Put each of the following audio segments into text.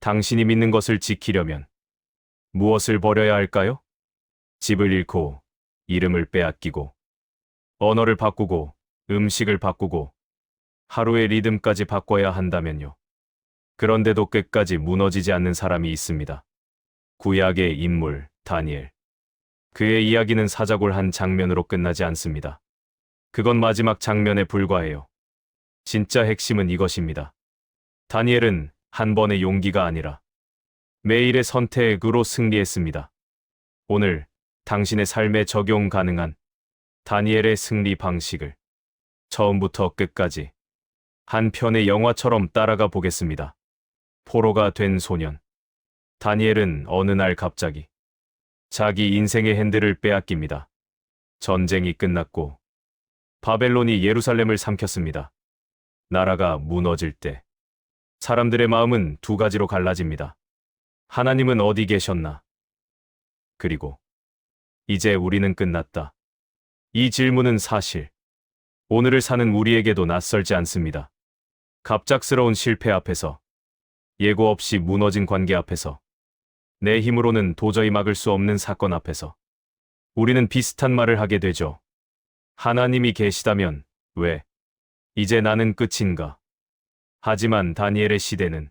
당신이 믿는 것을 지키려면 무엇을 버려야 할까요? 집을 잃고, 이름을 빼앗기고, 언어를 바꾸고, 음식을 바꾸고, 하루의 리듬까지 바꿔야 한다면요. 그런데도 끝까지 무너지지 않는 사람이 있습니다. 구약의 인물, 다니엘. 그의 이야기는 사자굴 한 장면으로 끝나지 않습니다. 그건 마지막 장면에 불과해요. 진짜 핵심은 이것입니다. 다니엘은 한 번의 용기가 아니라 매일의 선택으로 승리했습니다. 오늘 당신의 삶에 적용 가능한 다니엘의 승리 방식을 처음부터 끝까지 한 편의 영화처럼 따라가 보겠습니다. 포로가 된 소년. 다니엘은 어느 날 갑자기 자기 인생의 핸들을 빼앗깁니다. 전쟁이 끝났고 바벨론이 예루살렘을 삼켰습니다. 나라가 무너질 때 사람들의 마음은 두 가지로 갈라집니다. 하나님은 어디 계셨나? 그리고 이제 우리는 끝났다. 이 질문은 사실 오늘을 사는 우리에게도 낯설지 않습니다. 갑작스러운 실패 앞에서, 예고 없이 무너진 관계 앞에서, 내 힘으로는 도저히 막을 수 없는 사건 앞에서 우리는 비슷한 말을 하게 되죠. 하나님이 계시다면 왜 이제 나는 끝인가? 하지만 다니엘의 시대는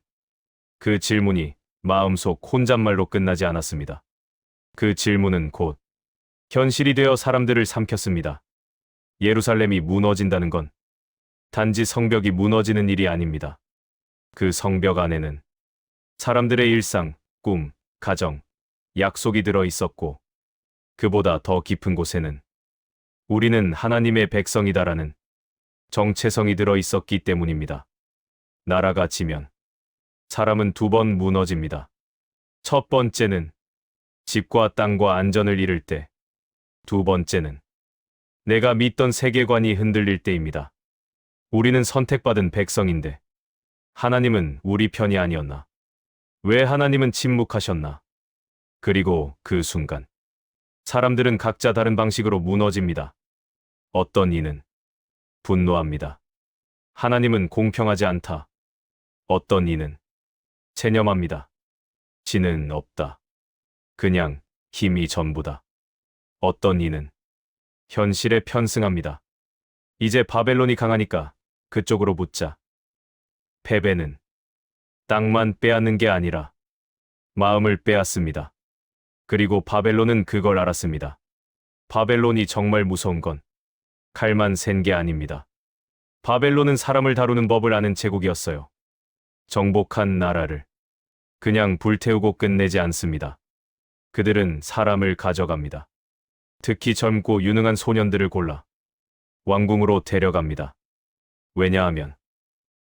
그 질문이 마음속 혼잣말로 끝나지 않았습니다. 그 질문은 곧 현실이 되어 사람들을 삼켰습니다. 예루살렘이 무너진다는 건 단지 성벽이 무너지는 일이 아닙니다. 그 성벽 안에는 사람들의 일상, 꿈, 가정, 약속이 들어 있었고, 그보다 더 깊은 곳에는 우리는 하나님의 백성이다라는 정체성이 들어 있었기 때문입니다. 나라가 지면 사람은 두 번 무너집니다. 첫 번째는 집과 땅과 안전을 잃을 때, 두 번째는 내가 믿던 세계관이 흔들릴 때입니다. 우리는 선택받은 백성인데 하나님은 우리 편이 아니었나? 왜 하나님은 침묵하셨나? 그리고 그 순간 사람들은 각자 다른 방식으로 무너집니다. 어떤 이는 분노합니다. 하나님은 공평하지 않다. 어떤 이는 체념합니다. 지는 없다. 그냥 힘이 전부다. 어떤 이는 현실에 편승합니다. 이제 바벨론이 강하니까 그쪽으로 붙자. 패배는 땅만 빼앗는 게 아니라 마음을 빼앗습니다. 그리고 바벨론은 그걸 알았습니다. 바벨론이 정말 무서운 건 칼만 센 게 아닙니다. 바벨론은 사람을 다루는 법을 아는 제국이었어요. 정복한 나라를 그냥 불태우고 끝내지 않습니다. 그들은 사람을 가져갑니다. 특히 젊고 유능한 소년들을 골라 왕궁으로 데려갑니다. 왜냐하면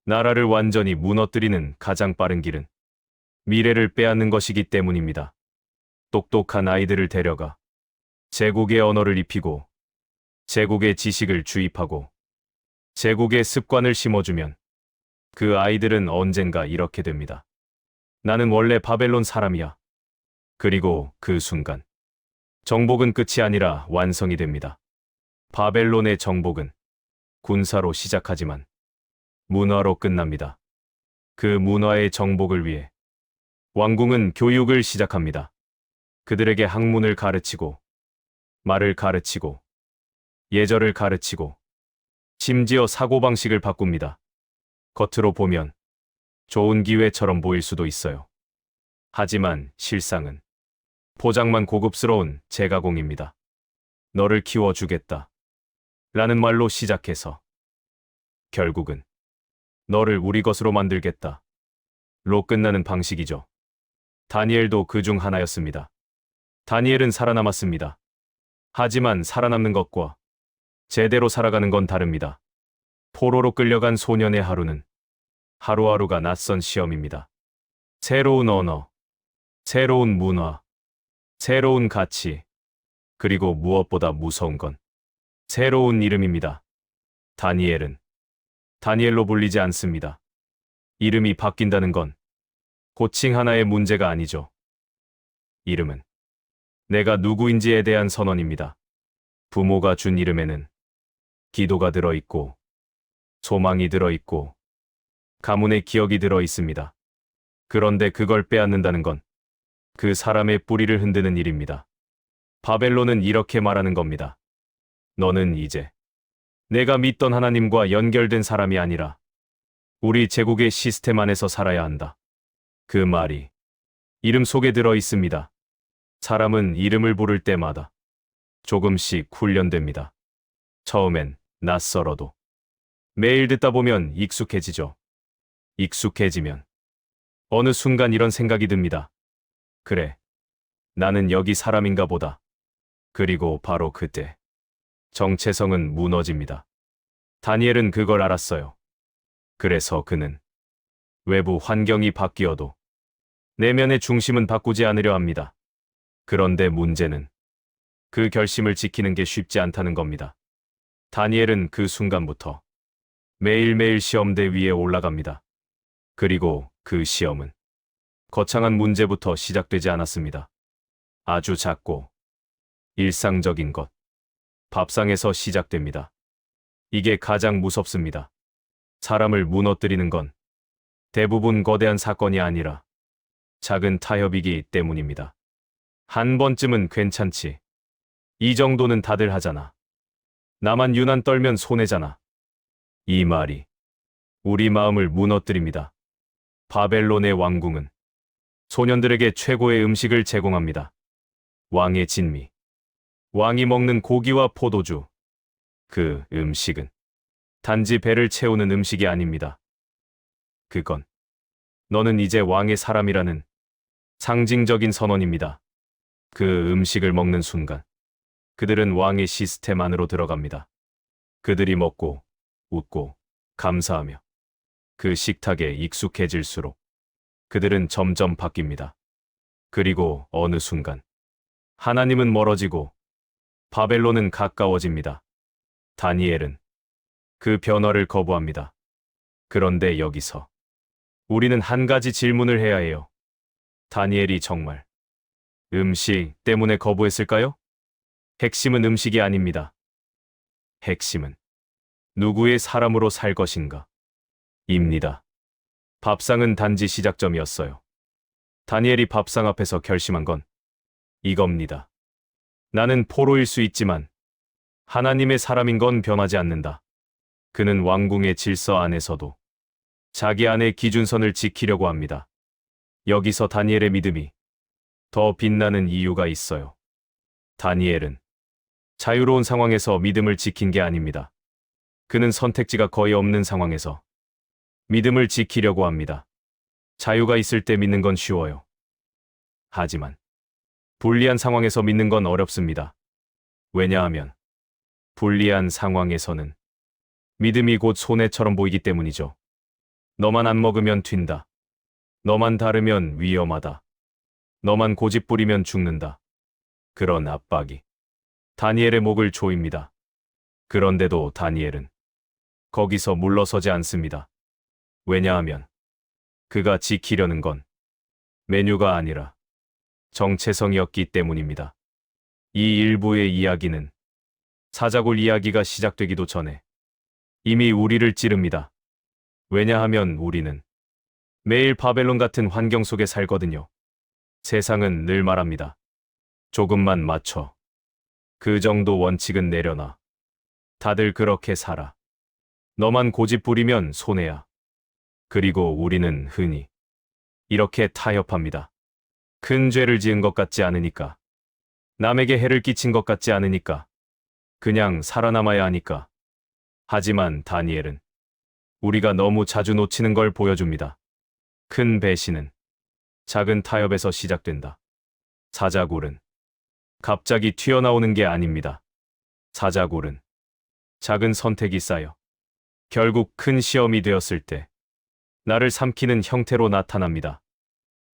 나라를 완전히 무너뜨리는 가장 빠른 길은 미래를 빼앗는 것이기 때문입니다. 똑똑한 아이들을 데려가 제국의 언어를 입히고 제국의 지식을 주입하고 제국의 습관을 심어주면 그 아이들은 언젠가 이렇게 됩니다. 나는 원래 바벨론 사람이야. 그리고 그 순간 정복은 끝이 아니라 완성이 됩니다. 바벨론의 정복은 군사로 시작하지만 문화로 끝납니다. 그 문화의 정복을 위해 왕궁은 교육을 시작합니다. 그들에게 학문을 가르치고 말을 가르치고 예절을 가르치고 심지어 사고방식을 바꿉니다. 겉으로 보면 좋은 기회처럼 보일 수도 있어요. 하지만 실상은 포장만 고급스러운 제가공입니다. 너를 키워주겠다 라는 말로 시작해서 결국은 너를 우리 것으로 만들겠다 로 끝나는 방식이죠. 다니엘도 그 중 하나였습니다. 다니엘은 살아남았습니다. 하지만 살아남는 것과 제대로 살아가는 건 다릅니다. 포로로 끌려간 소년의 하루는 하루하루가 낯선 시험입니다. 새로운 언어, 새로운 문화, 새로운 가치, 그리고 무엇보다 무서운 건 새로운 이름입니다. 다니엘은 다니엘로 불리지 않습니다. 이름이 바뀐다는 건 호칭 하나의 문제가 아니죠. 이름은 내가 누구인지에 대한 선언입니다. 부모가 준 이름에는 기도가 들어있고 소망이 들어있고 가문의 기억이 들어 있습니다. 그런데 그걸 빼앗는다는 건 그 사람의 뿌리를 흔드는 일입니다. 바벨론은 이렇게 말하는 겁니다. 너는 이제 내가 믿던 하나님과 연결된 사람이 아니라 우리 제국의 시스템 안에서 살아야 한다. 그 말이 이름 속에 들어 있습니다. 사람은 이름을 부를 때마다 조금씩 훈련됩니다. 처음엔 낯설어도 매일 듣다 보면 익숙해지죠. 익숙해지면 어느 순간 이런 생각이 듭니다. 그래, 나는 여기 사람인가 보다. 그리고 바로 그때 정체성은 무너집니다. 다니엘은 그걸 알았어요. 그래서 그는 외부 환경이 바뀌어도 내면의 중심은 바꾸지 않으려 합니다. 그런데 문제는 그 결심을 지키는 게 쉽지 않다는 겁니다. 다니엘은 그 순간부터 매일매일 시험대 위에 올라갑니다. 그리고 그 시험은 거창한 문제부터 시작되지 않았습니다. 아주 작고 일상적인 것, 밥상에서 시작됩니다. 이게 가장 무섭습니다. 사람을 무너뜨리는 건 대부분 거대한 사건이 아니라 작은 타협이기 때문입니다. 한 번쯤은 괜찮지. 이 정도는 다들 하잖아. 나만 유난 떨면 손해잖아. 이 말이 우리 마음을 무너뜨립니다. 바벨론의 왕궁은 소년들에게 최고의 음식을 제공합니다. 왕의 진미, 왕이 먹는 고기와 포도주. 그 음식은 단지 배를 채우는 음식이 아닙니다. 그건 너는 이제 왕의 사람이라는 상징적인 선언입니다. 그 음식을 먹는 순간 그들은 왕의 시스템 안으로 들어갑니다. 그들이 먹고 웃고 감사하며 그 식탁에 익숙해질수록 그들은 점점 바뀝니다. 그리고 어느 순간 하나님은 멀어지고 바벨론은 가까워집니다. 다니엘은 그 변화를 거부합니다. 그런데 여기서 우리는 한 가지 질문을 해야 해요. 다니엘이 정말 음식 때문에 거부했을까요? 핵심은 음식이 아닙니다. 핵심은 누구의 사람으로 살 것인가? 입니다. 밥상은 단지 시작점이었어요. 다니엘이 밥상 앞에서 결심한 건 이겁니다. 나는 포로일 수 있지만 하나님의 사람인 건 변하지 않는다. 그는 왕궁의 질서 안에서도 자기 안의 기준선을 지키려고 합니다. 여기서 다니엘의 믿음이 더 빛나는 이유가 있어요. 다니엘은 자유로운 상황에서 믿음을 지킨 게 아닙니다. 그는 선택지가 거의 없는 상황에서 믿음을 지키려고 합니다. 자유가 있을 때 믿는 건 쉬워요. 하지만 불리한 상황에서 믿는 건 어렵습니다. 왜냐하면 불리한 상황에서는 믿음이 곧 손해처럼 보이기 때문이죠. 너만 안 먹으면 튄다. 너만 다르면 위험하다. 너만 고집 부리면 죽는다. 그런 압박이 다니엘의 목을 조입니다. 그런데도 다니엘은 거기서 물러서지 않습니다. 왜냐하면 그가 지키려는 건 메뉴가 아니라 정체성이었기 때문입니다. 이 일부의 이야기는 사자굴 이야기가 시작되기도 전에 이미 우리를 찌릅니다. 왜냐하면 우리는 매일 바벨론 같은 환경 속에 살거든요. 세상은 늘 말합니다. 조금만 맞춰. 그 정도 원칙은 내려놔. 다들 그렇게 살아. 너만 고집 부리면 손해야. 그리고 우리는 흔히 이렇게 타협합니다. 큰 죄를 지은 것 같지 않으니까. 남에게 해를 끼친 것 같지 않으니까. 그냥 살아남아야 하니까. 하지만 다니엘은 우리가 너무 자주 놓치는 걸 보여줍니다. 큰 배신은 작은 타협에서 시작된다. 사자굴은 갑자기 튀어나오는 게 아닙니다. 사자굴은 작은 선택이 쌓여 결국 큰 시험이 되었을 때 나를 삼키는 형태로 나타납니다.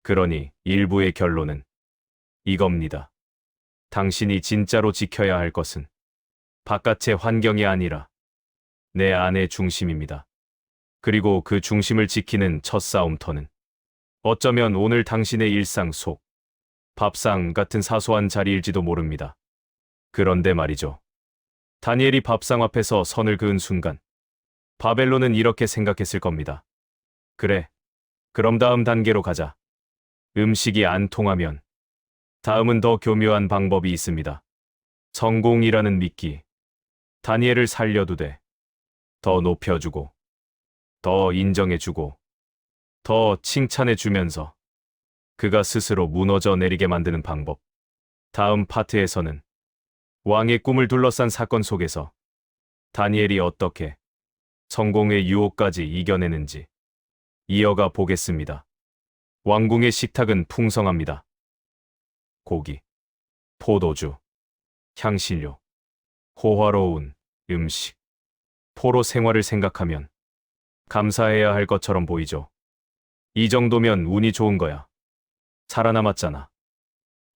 그러니 일부의 결론은 이겁니다. 당신이 진짜로 지켜야 할 것은 바깥의 환경이 아니라 내 안의 중심입니다. 그리고 그 중심을 지키는 첫 싸움터는 어쩌면 오늘 당신의 일상 속 밥상 같은 사소한 자리일지도 모릅니다. 그런데 말이죠. 다니엘이 밥상 앞에서 선을 그은 순간 바벨론은 이렇게 생각했을 겁니다. 그래, 그럼 다음 단계로 가자. 음식이 안 통하면 다음은 더 교묘한 방법이 있습니다. 성공이라는 미끼. 다니엘을 살려도 돼. 더 높여주고, 더 인정해주고, 더 칭찬해주면서 그가 스스로 무너져 내리게 만드는 방법. 다음 파트에서는 왕의 꿈을 둘러싼 사건 속에서 다니엘이 어떻게 성공의 유혹까지 이겨내는지 이어가 보겠습니다. 왕궁의 식탁은 풍성합니다. 고기, 포도주, 향신료, 호화로운 음식. 포로 생활을 생각하면 감사해야 할 것처럼 보이죠. 이 정도면 운이 좋은 거야. 살아남았잖아.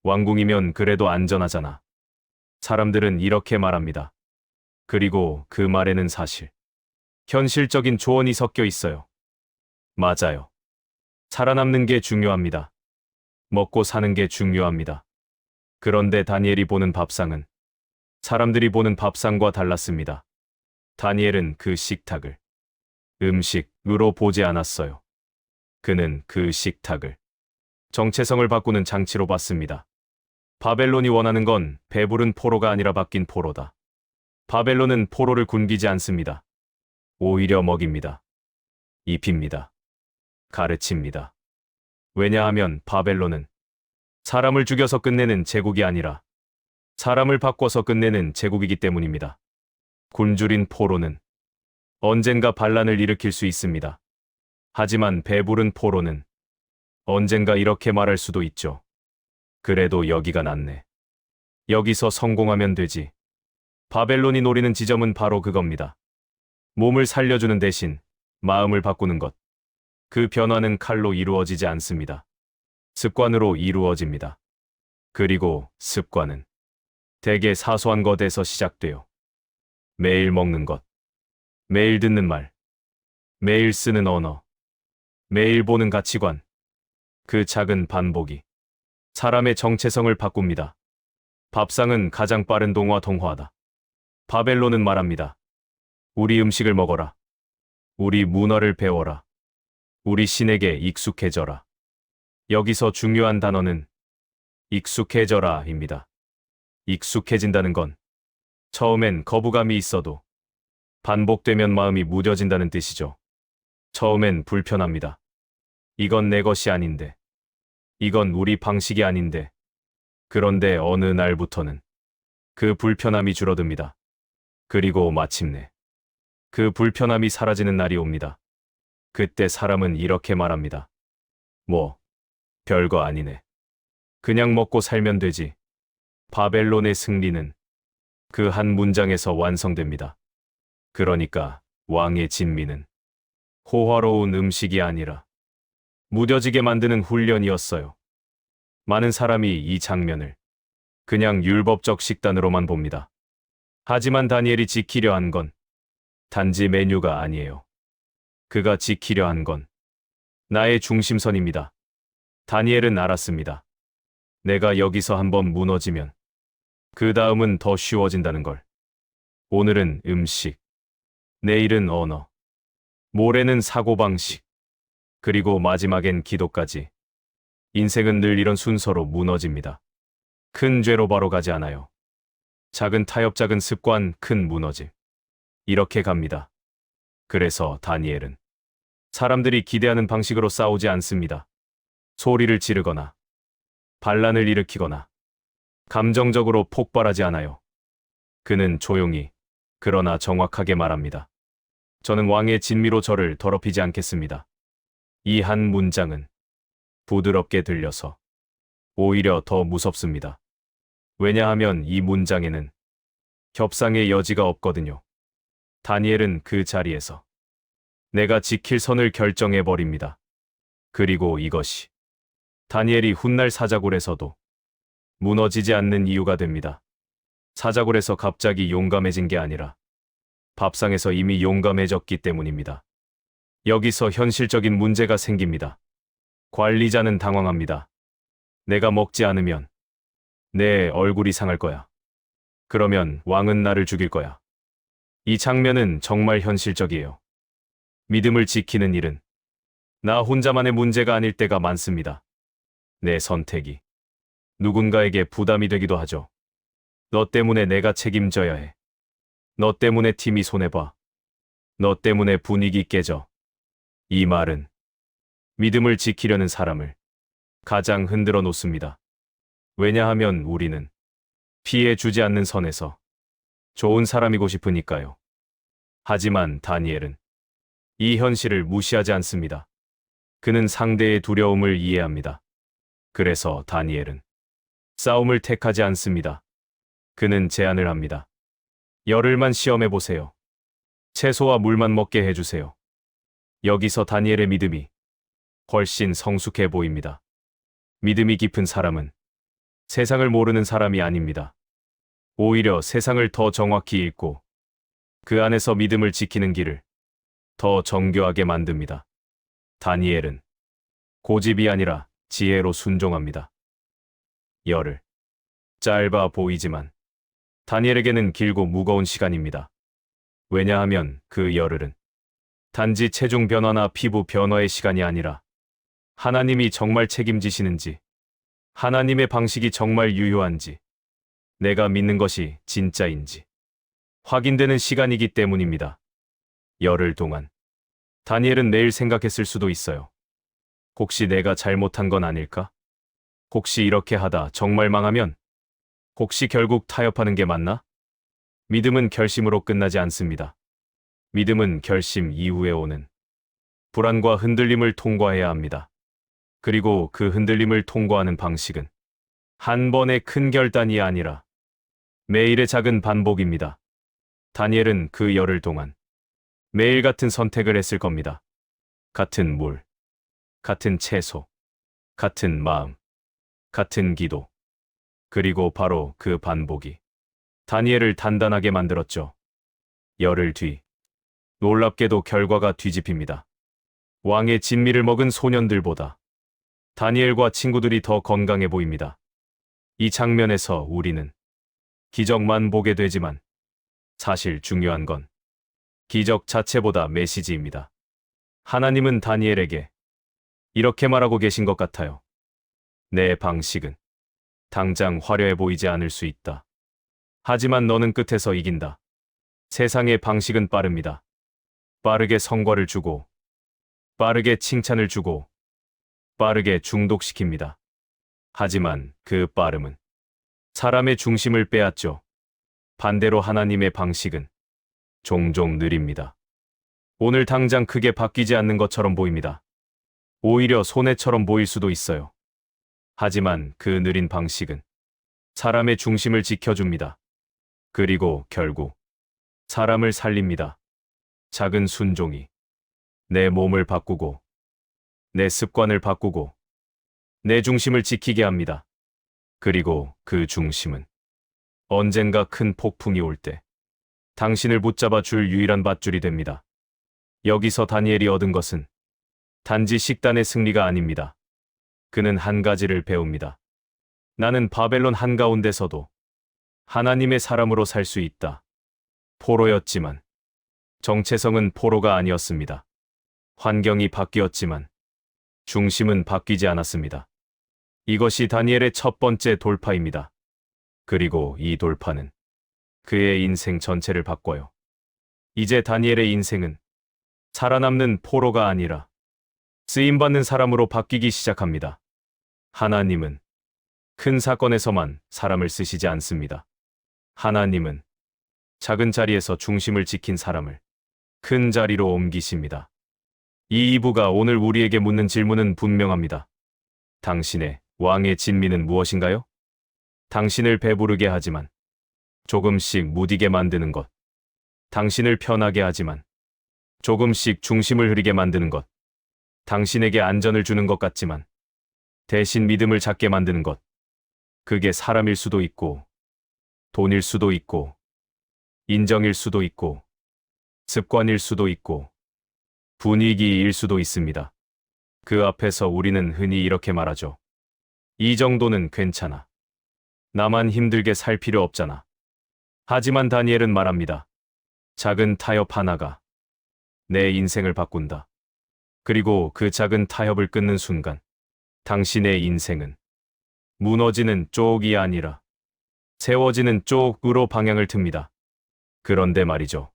왕궁이면 그래도 안전하잖아. 사람들은 이렇게 말합니다. 그리고 그 말에는 사실, 현실적인 조언이 섞여 있어요. 맞아요. 살아남는 게 중요합니다. 먹고 사는 게 중요합니다. 그런데 다니엘이 보는 밥상은 사람들이 보는 밥상과 달랐습니다. 다니엘은 그 식탁을 음식으로 보지 않았어요. 그는 그 식탁을 정체성을 바꾸는 장치로 봤습니다. 바벨론이 원하는 건 배부른 포로가 아니라 바뀐 포로다. 바벨론은 포로를 굶기지 않습니다. 오히려 먹입니다. 입힙니다. 가르칩니다. 왜냐하면 바벨론은 사람을 죽여서 끝내는 제국이 아니라 사람을 바꿔서 끝내는 제국이기 때문입니다. 굶주린 포로는 언젠가 반란을 일으킬 수 있습니다. 하지만 배부른 포로는 언젠가 이렇게 말할 수도 있죠. 그래도 여기가 낫네. 여기서 성공하면 되지. 바벨론이 노리는 지점은 바로 그겁니다. 몸을 살려주는 대신 마음을 바꾸는 것. 그 변화는 칼로 이루어지지 않습니다. 습관으로 이루어집니다. 그리고 습관은 대개 사소한 것에서 시작돼요. 매일 먹는 것, 매일 듣는 말, 매일 쓰는 언어, 매일 보는 가치관. 그 작은 반복이 사람의 정체성을 바꿉니다. 밥상은 가장 빠른 동화다. 바벨론은 말합니다. 우리 음식을 먹어라. 우리 문화를 배워라. 우리 신에게 익숙해져라. 여기서 중요한 단어는 익숙해져라입니다. 익숙해진다는 건 처음엔 거부감이 있어도 반복되면 마음이 무뎌진다는 뜻이죠. 처음엔 불편합니다. 이건 내 것이 아닌데. 이건 우리 방식이 아닌데. 그런데 어느 날부터는 그 불편함이 줄어듭니다. 그리고 마침내 그 불편함이 사라지는 날이 옵니다. 그때 사람은 이렇게 말합니다. 뭐, 별거 아니네. 그냥 먹고 살면 되지. 바벨론의 승리는 그 한 문장에서 완성됩니다. 그러니까 왕의 진미는 호화로운 음식이 아니라 무뎌지게 만드는 훈련이었어요. 많은 사람이 이 장면을 그냥 율법적 식단으로만 봅니다. 하지만 다니엘이 지키려 한 건 단지 메뉴가 아니에요. 그가 지키려 한 건 나의 중심선입니다. 다니엘은 알았습니다. 내가 여기서 한번 무너지면 그 다음은 더 쉬워진다는 걸. 오늘은 음식, 내일은 언어, 모레는 사고방식, 그리고 마지막엔 기도까지. 인생은 늘 이런 순서로 무너집니다. 큰 죄로 바로 가지 않아요. 작은 타협, 작은 습관, 큰 무너짐. 이렇게 갑니다. 그래서 다니엘은 사람들이 기대하는 방식으로 싸우지 않습니다. 소리를 지르거나 반란을 일으키거나 감정적으로 폭발하지 않아요. 그는 조용히 그러나 정확하게 말합니다. 저는 왕의 진미로 저를 더럽히지 않겠습니다. 이 한 문장은 부드럽게 들려서 오히려 더 무섭습니다. 왜냐하면 이 문장에는 협상의 여지가 없거든요. 다니엘은 그 자리에서 내가 지킬 선을 결정해버립니다. 그리고 이것이 다니엘이 훗날 사자굴에서도 무너지지 않는 이유가 됩니다. 사자굴에서 갑자기 용감해진 게 아니라 밥상에서 이미 용감해졌기 때문입니다. 여기서 현실적인 문제가 생깁니다. 관리자는 당황합니다. 내가 먹지 않으면 내 얼굴이 상할 거야. 그러면 왕은 나를 죽일 거야. 이 장면은 정말 현실적이에요. 믿음을 지키는 일은 나 혼자만의 문제가 아닐 때가 많습니다. 내 선택이 누군가에게 부담이 되기도 하죠. 너 때문에 내가 책임져야 해. 너 때문에 팀이 손해봐. 너 때문에 분위기 깨져. 이 말은 믿음을 지키려는 사람을 가장 흔들어 놓습니다. 왜냐하면 우리는 피해 주지 않는 선에서 좋은 사람이고 싶으니까요. 하지만 다니엘은 이 현실을 무시하지 않습니다. 그는 상대의 두려움을 이해합니다. 그래서 다니엘은 싸움을 택하지 않습니다. 그는 제안을 합니다. 열흘만 시험해 보세요. 채소와 물만 먹게 해주세요. 여기서 다니엘의 믿음이 훨씬 성숙해 보입니다. 믿음이 깊은 사람은 세상을 모르는 사람이 아닙니다. 오히려 세상을 더 정확히 읽고 그 안에서 믿음을 지키는 길을 더 정교하게 만듭니다. 다니엘은 고집이 아니라 지혜로 순종합니다. 열흘. 짧아 보이지만 다니엘에게는 길고 무거운 시간입니다. 왜냐하면 그 열흘은 단지 체중 변화나 피부 변화의 시간이 아니라 하나님이 정말 책임지시는지, 하나님의 방식이 정말 유효한지, 내가 믿는 것이 진짜인지 확인되는 시간이기 때문입니다. 열흘 동안 다니엘은 매일 생각했을 수도 있어요. 혹시 내가 잘못한 건 아닐까? 혹시 이렇게 하다 정말 망하면? 혹시 결국 타협하는 게 맞나? 믿음은 결심으로 끝나지 않습니다. 믿음은 결심 이후에 오는 불안과 흔들림을 통과해야 합니다. 그리고 그 흔들림을 통과하는 방식은 한 번의 큰 결단이 아니라 매일의 작은 반복입니다. 다니엘은 그 열흘 동안 매일 같은 선택을 했을 겁니다. 같은 물, 같은 채소, 같은 마음, 같은 기도. 그리고 바로 그 반복이 다니엘을 단단하게 만들었죠. 열흘 뒤, 놀랍게도 결과가 뒤집힙니다. 왕의 진미를 먹은 소년들보다 다니엘과 친구들이 더 건강해 보입니다. 이 장면에서 우리는 기적만 보게 되지만 사실 중요한 건 기적 자체보다 메시지입니다. 하나님은 다니엘에게 이렇게 말하고 계신 것 같아요. 내 방식은 당장 화려해 보이지 않을 수 있다. 하지만 너는 끝에서 이긴다. 세상의 방식은 빠릅니다. 빠르게 성과를 주고, 빠르게 칭찬을 주고, 빠르게 중독시킵니다. 하지만 그 빠름은 사람의 중심을 빼앗죠. 반대로 하나님의 방식은 종종 느립니다. 오늘 당장 크게 바뀌지 않는 것처럼 보입니다. 오히려 손해처럼 보일 수도 있어요. 하지만 그 느린 방식은 사람의 중심을 지켜줍니다. 그리고 결국 사람을 살립니다. 작은 순종이 내 몸을 바꾸고 내 습관을 바꾸고 내 중심을 지키게 합니다. 그리고 그 중심은 언젠가 큰 폭풍이 올 때 당신을 붙잡아 줄 유일한 밧줄이 됩니다. 여기서 다니엘이 얻은 것은 단지 식단의 승리가 아닙니다. 그는 한 가지를 배웁니다. 나는 바벨론 한가운데서도 하나님의 사람으로 살 수 있다. 포로였지만 정체성은 포로가 아니었습니다. 환경이 바뀌었지만 중심은 바뀌지 않았습니다. 이것이 다니엘의 첫 번째 돌파입니다. 그리고 이 돌파는 그의 인생 전체를 바꿔요. 이제 다니엘의 인생은 살아남는 포로가 아니라 쓰임받는 사람으로 바뀌기 시작합니다. 하나님은 큰 사건에서만 사람을 쓰시지 않습니다. 하나님은 작은 자리에서 중심을 지킨 사람을 큰 자리로 옮기십니다. 이 2부가 오늘 우리에게 묻는 질문은 분명합니다. 당신의 왕의 진미는 무엇인가요? 당신을 배부르게 하지만 조금씩 무디게 만드는 것. 당신을 편하게 하지만 조금씩 중심을 흐리게 만드는 것. 당신에게 안전을 주는 것 같지만 대신 믿음을 찾게 만드는 것. 그게 사람일 수도 있고, 돈일 수도 있고, 인정일 수도 있고, 습관일 수도 있고, 분위기일 수도 있습니다. 그 앞에서 우리는 흔히 이렇게 말하죠. 이 정도는 괜찮아. 나만 힘들게 살 필요 없잖아. 하지만 다니엘은 말합니다. 작은 타협 하나가 내 인생을 바꾼다. 그리고 그 작은 타협을 끊는 순간 당신의 인생은 무너지는 쪽이 아니라 세워지는 쪽으로 방향을 틉니다. 그런데 말이죠.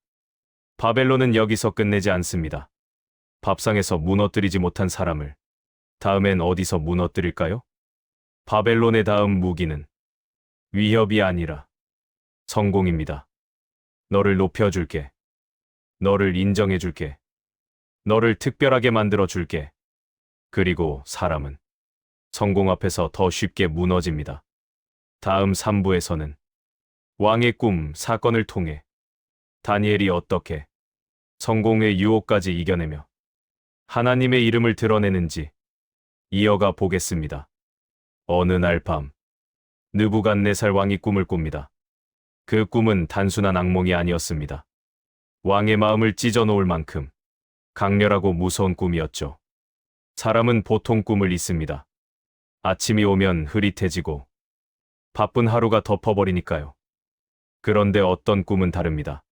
바벨론은 여기서 끝내지 않습니다. 밥상에서 무너뜨리지 못한 사람을 다음엔 어디서 무너뜨릴까요? 바벨론의 다음 무기는 위협이 아니라 성공입니다. 너를 높여줄게. 너를 인정해줄게. 너를 특별하게 만들어줄게. 그리고 사람은 성공 앞에서 더 쉽게 무너집니다. 다음 3부에서는 왕의 꿈 사건을 통해 다니엘이 어떻게 성공의 유혹까지 이겨내며 하나님의 이름을 드러내는지 이어가 보겠습니다. 어느 날 밤, 느부갓네살 왕이 꿈을 꿉니다. 그 꿈은 단순한 악몽이 아니었습니다. 왕의 마음을 찢어놓을 만큼 강렬하고 무서운 꿈이었죠. 사람은 보통 꿈을 잊습니다. 아침이 오면 흐릿해지고 바쁜 하루가 덮어버리니까요. 그런데 어떤 꿈은 다릅니다.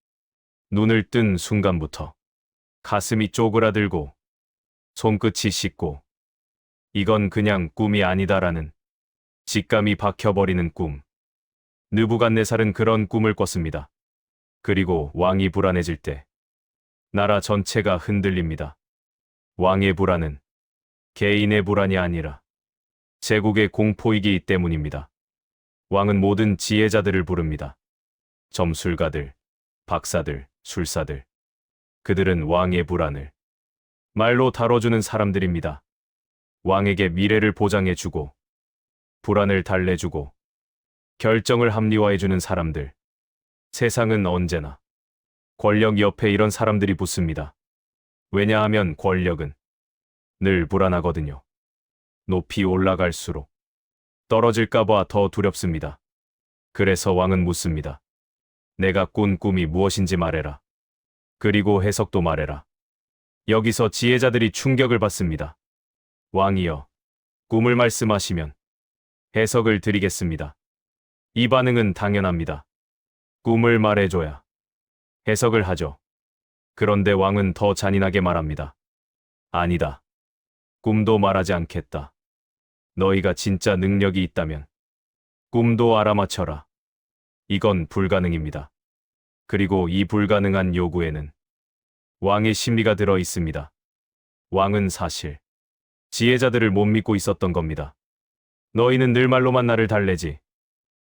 눈을 뜬 순간부터 가슴이 쪼그라들고 손끝이 씻고 이건 그냥 꿈이 아니다라는 직감이 박혀버리는 꿈. 느부갓네살은 그런 꿈을 꿨습니다. 그리고 왕이 불안해질 때 나라 전체가 흔들립니다. 왕의 불안은 개인의 불안이 아니라 제국의 공포이기 때문입니다. 왕은 모든 지혜자들을 부릅니다. 점술가들, 박사들, 술사들. 그들은 왕의 불안을 말로 다뤄주는 사람들입니다. 왕에게 미래를 보장해주고 불안을 달래주고 결정을 합리화해주는 사람들. 세상은 언제나 권력 옆에 이런 사람들이 붙습니다. 왜냐하면 권력은 늘 불안하거든요. 높이 올라갈수록 떨어질까봐 더 두렵습니다. 그래서 왕은 묻습니다. 내가 꾼 꿈이 무엇인지 말해라. 그리고 해석도 말해라. 여기서 지혜자들이 충격을 받습니다. 왕이여, 꿈을 말씀하시면 해석을 드리겠습니다. 이 반응은 당연합니다. 꿈을 말해줘야 해석을 하죠. 그런데 왕은 더 잔인하게 말합니다. 아니다. 꿈도 말하지 않겠다. 너희가 진짜 능력이 있다면 꿈도 알아맞혀라. 이건 불가능입니다. 그리고 이 불가능한 요구에는 왕의 심리가 들어 있습니다. 왕은 사실 지혜자들을 못 믿고 있었던 겁니다. 너희는 늘 말로만 나를 달래지.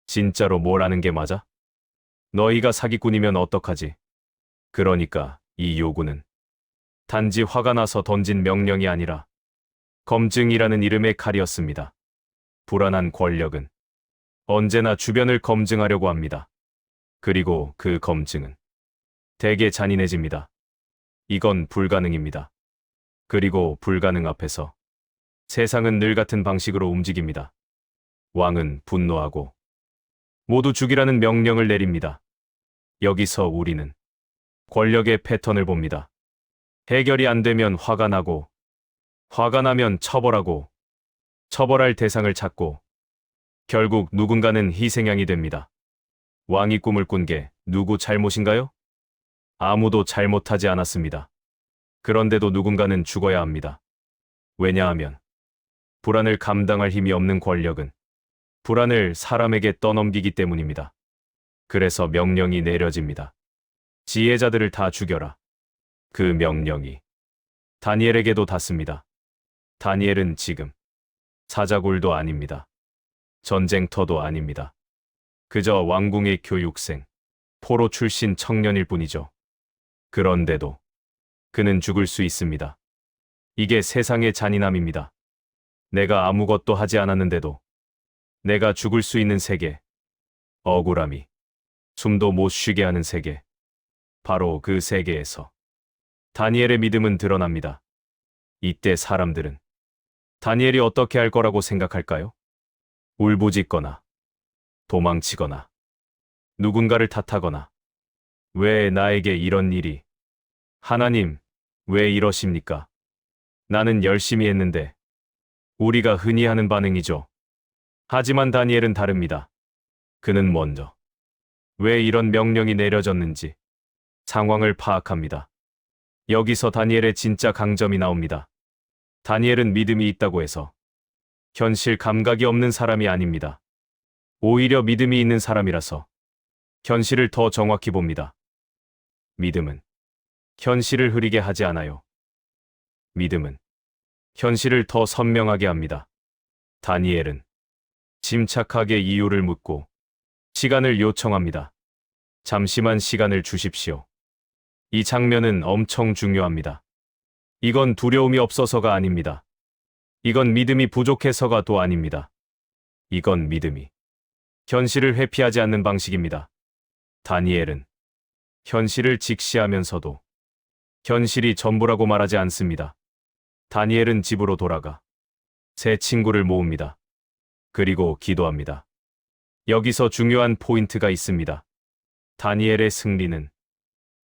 진짜로 뭘 아는 게 맞아? 너희가 사기꾼이면 어떡하지? 그러니까 이 요구는 단지 화가 나서 던진 명령이 아니라 검증이라는 이름의 칼이었습니다. 불안한 권력은 언제나 주변을 검증하려고 합니다. 그리고 그 검증은 대개 잔인해집니다. 이건 불가능입니다. 그리고 불가능 앞에서 세상은 늘 같은 방식으로 움직입니다. 왕은 분노하고 모두 죽이라는 명령을 내립니다. 여기서 우리는 권력의 패턴을 봅니다. 해결이 안 되면 화가 나고, 화가 나면 처벌하고, 처벌할 대상을 찾고, 결국 누군가는 희생양이 됩니다. 왕이 꿈을 꾼 게 누구 잘못인가요? 아무도 잘못하지 않았습니다. 그런데도 누군가는 죽어야 합니다. 왜냐하면 불안을 감당할 힘이 없는 권력은 불안을 사람에게 떠넘기기 때문입니다. 그래서 명령이 내려집니다. 지혜자들을 다 죽여라. 그 명령이 다니엘에게도 닿습니다. 다니엘은 지금 사자굴도 아닙니다. 전쟁터도 아닙니다. 그저 왕궁의 교육생, 포로 출신 청년일 뿐이죠. 그런데도 그는 죽을 수 있습니다. 이게 세상의 잔인함입니다. 내가 아무것도 하지 않았는데도 내가 죽을 수 있는 세계, 억울함이 숨도 못 쉬게 하는 세계, 바로 그 세계에서 다니엘의 믿음은 드러납니다. 이때 사람들은 다니엘이 어떻게 할 거라고 생각할까요? 울부짖거나 도망치거나 누군가를 탓하거나 왜 나에게 이런 일이? 하나님, 왜 이러십니까? 나는 열심히 했는데. 우리가 흔히 하는 반응이죠. 하지만 다니엘은 다릅니다. 그는 먼저 왜 이런 명령이 내려졌는지 상황을 파악합니다. 여기서 다니엘의 진짜 강점이 나옵니다. 다니엘은 믿음이 있다고 해서 현실 감각이 없는 사람이 아닙니다. 오히려 믿음이 있는 사람이라서 현실을 더 정확히 봅니다. 믿음은 현실을 흐리게 하지 않아요. 믿음은 현실을 더 선명하게 합니다. 다니엘은 침착하게 이유를 묻고 시간을 요청합니다. 잠시만 시간을 주십시오. 이 장면은 엄청 중요합니다. 이건 두려움이 없어서가 아닙니다. 이건 믿음이 부족해서가 또 아닙니다. 이건 믿음이 현실을 회피하지 않는 방식입니다. 다니엘은 현실을 직시하면서도 현실이 전부라고 말하지 않습니다. 다니엘은 집으로 돌아가 새 친구를 모읍니다. 그리고 기도합니다. 여기서 중요한 포인트가 있습니다. 다니엘의 승리는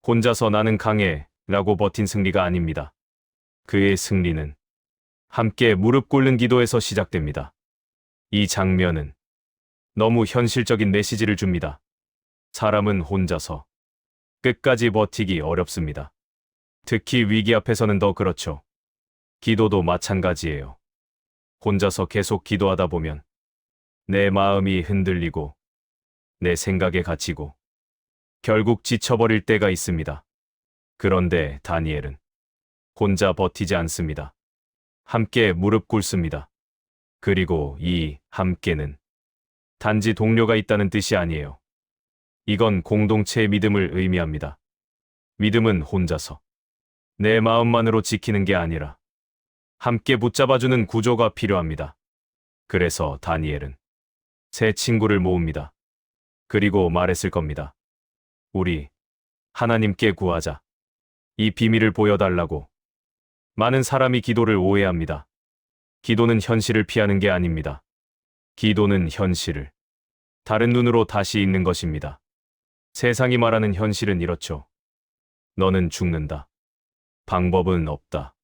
혼자서 나는 강해 라고 버틴 승리가 아닙니다. 그의 승리는 함께 무릎 꿇는 기도에서 시작됩니다. 이 장면은 너무 현실적인 메시지를 줍니다. 사람은 혼자서 끝까지 버티기 어렵습니다. 특히 위기 앞에서는 더 그렇죠. 기도도 마찬가지예요. 혼자서 계속 기도하다 보면 내 마음이 흔들리고 내 생각에 갇히고 결국 지쳐버릴 때가 있습니다. 그런데 다니엘은 혼자 버티지 않습니다. 함께 무릎 꿇습니다. 그리고 이 함께는 단지 동료가 있다는 뜻이 아니에요. 이건 공동체의 믿음을 의미합니다. 믿음은 혼자서 내 마음만으로 지키는 게 아니라 함께 붙잡아주는 구조가 필요합니다. 그래서 다니엘은 새 친구를 모읍니다. 그리고 말했을 겁니다. 우리 하나님께 구하자. 이 비밀을 보여달라고. 많은 사람이 기도를 오해합니다. 기도는 현실을 피하는 게 아닙니다. 기도는 현실을 다른 눈으로 다시 읽는 것입니다. 세상이 말하는 현실은 이렇죠. 너는 죽는다. 방법은 없다.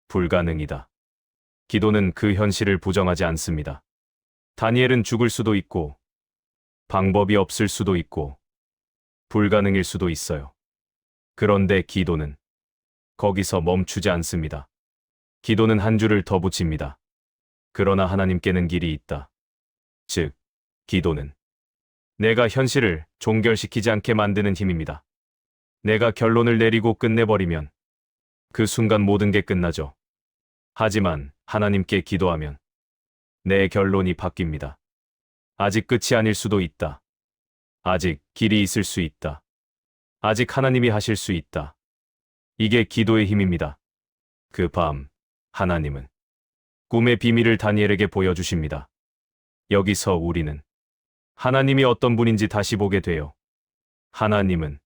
불가능이다. 기도는 그 현실을 부정하지 않습니다. 다니엘은 죽을 수도 있고, 방법이 없을 수도 있고, 불가능일 수도 있어요. 그런데 기도는 거기서 멈추지 않습니다. 기도는 한 줄을 더 붙입니다. 그러나 하나님께는 길이 있다. 즉, 기도는 내가 현실을 종결시키지 않게 만드는 힘입니다. 내가 결론을 내리고 끝내버리면 그 순간 모든 게 끝나죠. 하지만 하나님께 기도하면 내 결론이 바뀝니다. 아직 끝이 아닐 수도 있다. 아직 길이 있을 수 있다. 아직 하나님이 하실 수 있다. 이게 기도의 힘입니다. 그 밤 하나님은 꿈의 비밀을 다니엘에게 보여주십니다. 여기서 우리는 하나님이 어떤 분인지 다시 보게 돼요. 하나님은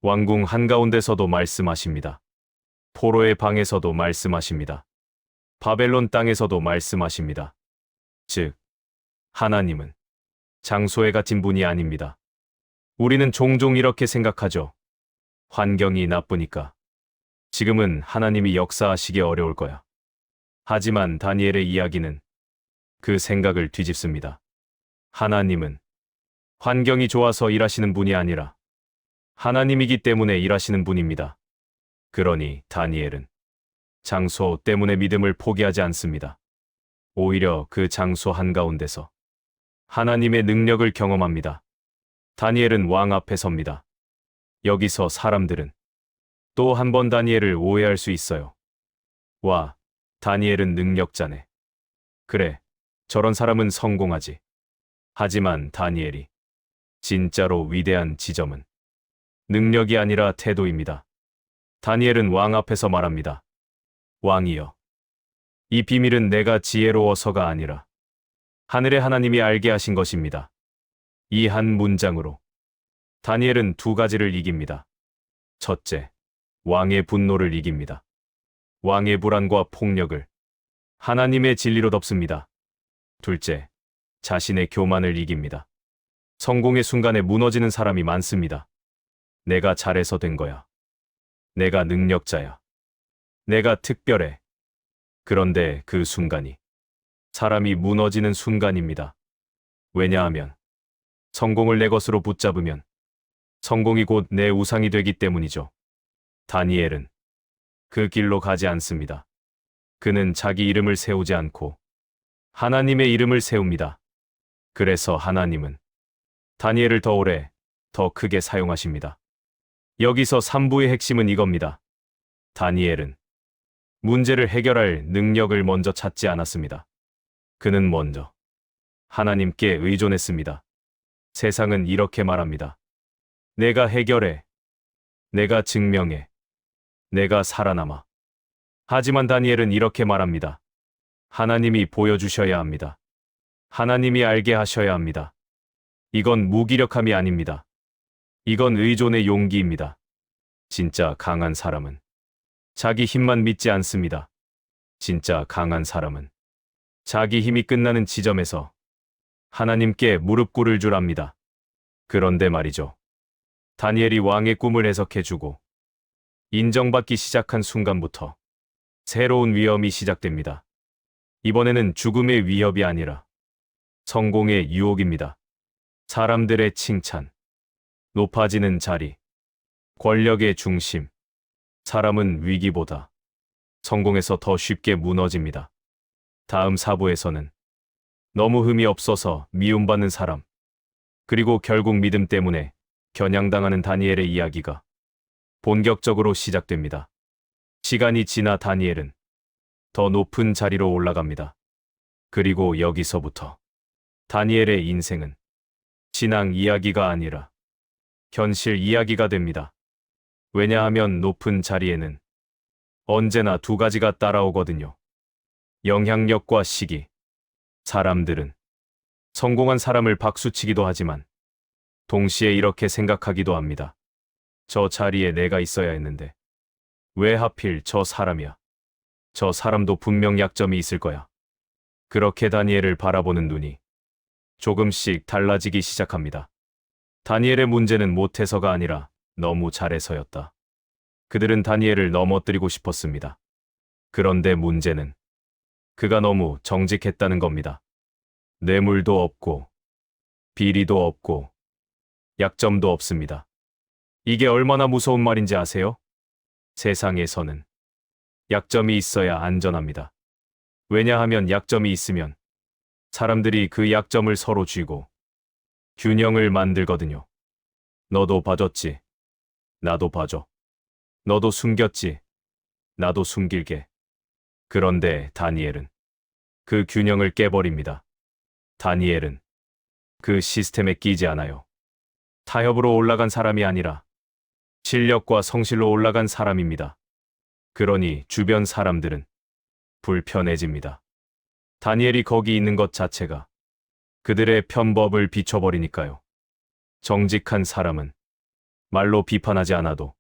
왕궁 한가운데서도 말씀하십니다. 포로의 방에서도 말씀하십니다. 바벨론 땅에서도 말씀하십니다. 즉, 하나님은 장소에 갇힌 분이 아닙니다. 우리는 종종 이렇게 생각하죠. 환경이 나쁘니까 지금은 하나님이 역사하시기 어려울 거야. 하지만 다니엘의 이야기는 그 생각을 뒤집습니다. 하나님은 환경이 좋아서 일하시는 분이 아니라 하나님이기 때문에 일하시는 분입니다. 그러니 다니엘은 장소 때문에 믿음을 포기하지 않습니다. 오히려 그 장소 한가운데서 하나님의 능력을 경험합니다. 다니엘은 왕 앞에 섭니다. 여기서 사람들은 또 한 번 다니엘을 오해할 수 있어요. 와, 다니엘은 능력자네. 그래, 저런 사람은 성공하지. 하지만 다니엘이 진짜로 위대한 지점은 능력이 아니라 태도입니다. 다니엘은 왕 앞에서 말합니다. 왕이여, 이 비밀은 내가 지혜로워서가 아니라 하늘의 하나님이 알게 하신 것입니다. 이 한 문장으로 다니엘은 두 가지를 이깁니다. 첫째, 왕의 분노를 이깁니다. 왕의 불안과 폭력을 하나님의 진리로 덮습니다. 둘째, 자신의 교만을 이깁니다. 성공의 순간에 무너지는 사람이 많습니다. 내가 잘해서 된 거야. 내가 능력자야. 내가 특별해. 그런데 그 순간이 사람이 무너지는 순간입니다. 왜냐하면 성공을 내 것으로 붙잡으면 성공이 곧 내 우상이 되기 때문이죠. 다니엘은 그 길로 가지 않습니다. 그는 자기 이름을 세우지 않고 하나님의 이름을 세웁니다. 그래서 하나님은 다니엘을 더 오래, 더 크게 사용하십니다. 여기서 3부의 핵심은 이겁니다. 다니엘은 문제를 해결할 능력을 먼저 찾지 않았습니다. 그는 먼저 하나님께 의존했습니다. 세상은 이렇게 말합니다. 내가 해결해. 내가 증명해. 내가 살아남아. 하지만 다니엘은 이렇게 말합니다. 하나님이 보여주셔야 합니다. 하나님이 알게 하셔야 합니다. 이건 무기력함이 아닙니다. 이건 의존의 용기입니다. 진짜 강한 사람은 자기 힘만 믿지 않습니다. 진짜 강한 사람은 자기 힘이 끝나는 지점에서 하나님께 무릎 꿇을 줄 압니다. 그런데 말이죠. 다니엘이 왕의 꿈을 해석해주고 인정받기 시작한 순간부터 새로운 위험이 시작됩니다. 이번에는 죽음의 위협이 아니라 성공의 유혹입니다. 사람들의 칭찬, 높아지는 자리, 권력의 중심. 사람은 위기보다 성공에서 더 쉽게 무너집니다. 다음 4부에서는 너무 흠이 없어서 미움받는 사람, 그리고 결국 믿음 때문에 겨냥당하는 다니엘의 이야기가 본격적으로 시작됩니다. 시간이 지나 다니엘은 더 높은 자리로 올라갑니다. 그리고 여기서부터 다니엘의 인생은 신앙 이야기가 아니라 현실 이야기가 됩니다. 왜냐하면 높은 자리에는 언제나 두 가지가 따라오거든요. 영향력과 시기. 사람들은 성공한 사람을 박수치기도 하지만 동시에 이렇게 생각하기도 합니다. 저 자리에 내가 있어야 했는데 왜 하필 저 사람이야? 저 사람도 분명 약점이 있을 거야. 그렇게 다니엘을 바라보는 눈이 조금씩 달라지기 시작합니다. 다니엘의 문제는 못해서가 아니라 너무 잘해서였다. 그들은 다니엘을 넘어뜨리고 싶었습니다. 그런데 문제는 그가 너무 정직했다는 겁니다. 뇌물도 없고 비리도 없고 약점도 없습니다. 이게 얼마나 무서운 말인지 아세요? 세상에서는 약점이 있어야 안전합니다. 왜냐하면 약점이 있으면 사람들이 그 약점을 서로 쥐고 균형을 만들거든요. 너도 봐줬지. 나도 봐줘. 너도 숨겼지. 나도 숨길게. 그런데 다니엘은 그 균형을 깨버립니다. 다니엘은 그 시스템에 끼지 않아요. 타협으로 올라간 사람이 아니라 실력과 성실로 올라간 사람입니다. 그러니 주변 사람들은 불편해집니다. 다니엘이 거기 있는 것 자체가 그들의 편법을 비춰버리니까요. 정직한 사람은 말로 비판하지 않아도